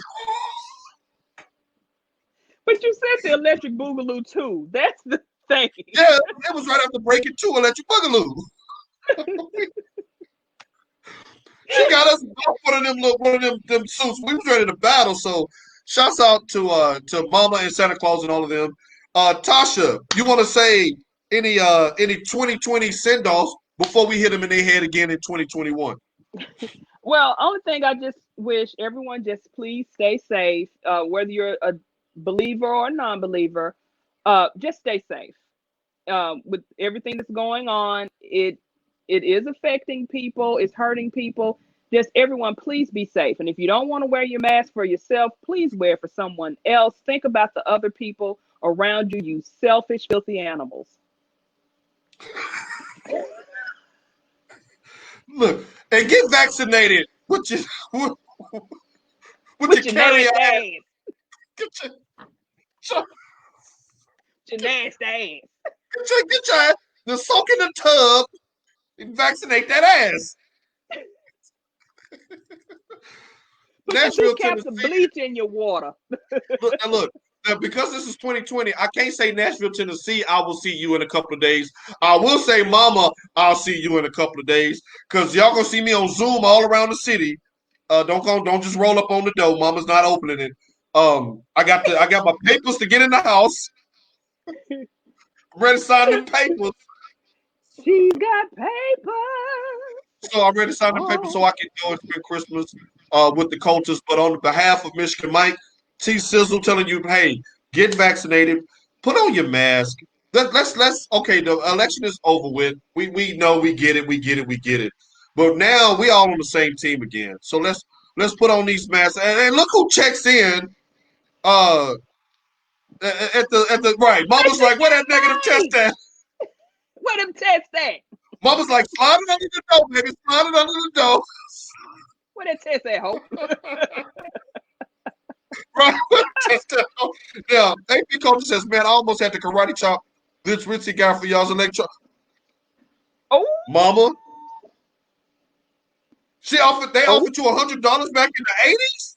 But you said the electric boogaloo too. That's the thing. yeah, it was right after Breaking Two Electric Boogaloo. She got us both one of them suits. We was ready to battle. So shouts out to Mama and Santa Claus and all of them. Tosha, you want to say any 2020 send offs before we hit them in their head again in 2021? Well, only thing I just wish everyone just please stay safe. Whether you're a believer or a non-believer, just stay safe. With everything that's going on, it is affecting people. It's hurting people. Just everyone, please be safe. And if you don't want to wear your mask for yourself, please wear it for someone else. Think about the other people around you. You selfish, filthy animals. Look and get vaccinated with your With your carry nasty ass. ass, Get your, your nasty ass. get your ass. The soak in the tub and vaccinate that ass. Put your 2 Nashville, caps of Tennessee. bleach in your water. Look. Now, because this is 2020, I can't say Nashville, Tennessee. I will see you in a couple of days. I will say, Mama, I'll see you in a couple of days because y'all gonna see me on Zoom all around the city. Don't just roll up on the door. Mama's not opening it. I got my papers to get in the house. Ready to sign them papers. She's got paper. So I'm ready to sign the papers so Oh, I can go and spend Christmas with the Colters. But on behalf of Michigan Mike, T Sizzle telling you, hey, get vaccinated, put on your mask. Let's okay, the election is over with. We know we get it. But now we all on the same team again. So let's put on these masks. And look who checks in uh at the right. Mama's Mr. like, where that negative test Mike, at? where them tests at? Mama's like, slide it under the door, baby. Slide it under the door. Where that test at, Hope? Right. Yeah. AP coach says, man, I almost had to karate chop this Ritzy guy for y'all's electro. Oh, Mama, they oh, offered you $100 back in the 80s,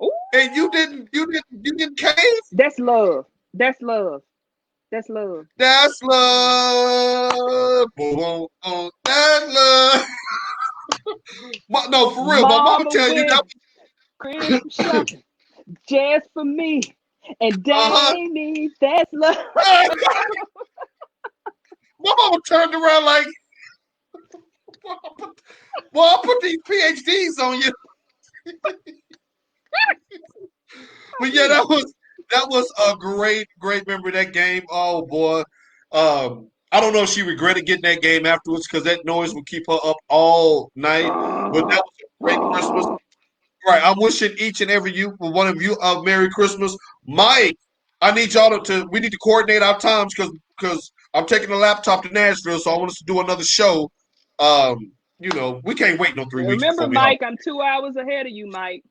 oh. and you didn't cave. That's love. That's love. That's love. That's love. Boom, boom, boom. That's love. No, for real, my mama Mama tell you that. went Christmas shopping just for me. And Uh Damie, that's love. huh. My mama turned around like, well, I'll put these PhDs on you. But yeah, that was a great memory of that game. Oh boy. I don't know if she regretted getting that game afterwards because that noise would keep her up all night. But that was a great Christmas. Right. I'm wishing each and every one of you a Merry Christmas. Mike, I need y'all we need to coordinate our times because I'm taking the laptop to Nashville, so I want us to do another show. We can't wait no 3 weeks Remember, before we hop. Mike, I'm 2 hours ahead of you, Mike.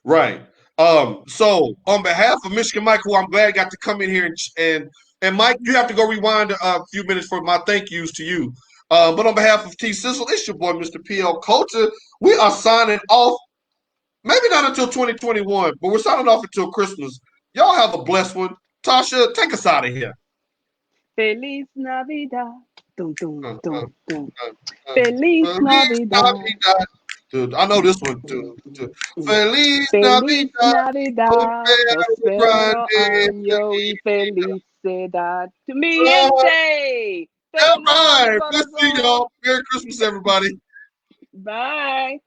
Right. So on behalf of Michigan Mike, who I'm glad got to come in here and Mike, you have to go rewind a few minutes for my thank yous to you. But on behalf of T Sizzle, it's your boy, Mr. PL Colter. We are signing off. Maybe not until 2021, but we're signing off until Christmas. Y'all have a blessed one. Tosha, take us out of here. Feliz Navidad. Dum, dum, Uh, uh, dum, dum. uh, Feliz Feliz Navidad. Navidad. Dude, I know this one. Dum, dum, dum. Feliz Feliz Navidad. Navidad, prospero año y felicidad. To me and day. All Feliz right. para We'll see todos. y'all. Merry Christmas, everybody. Bye.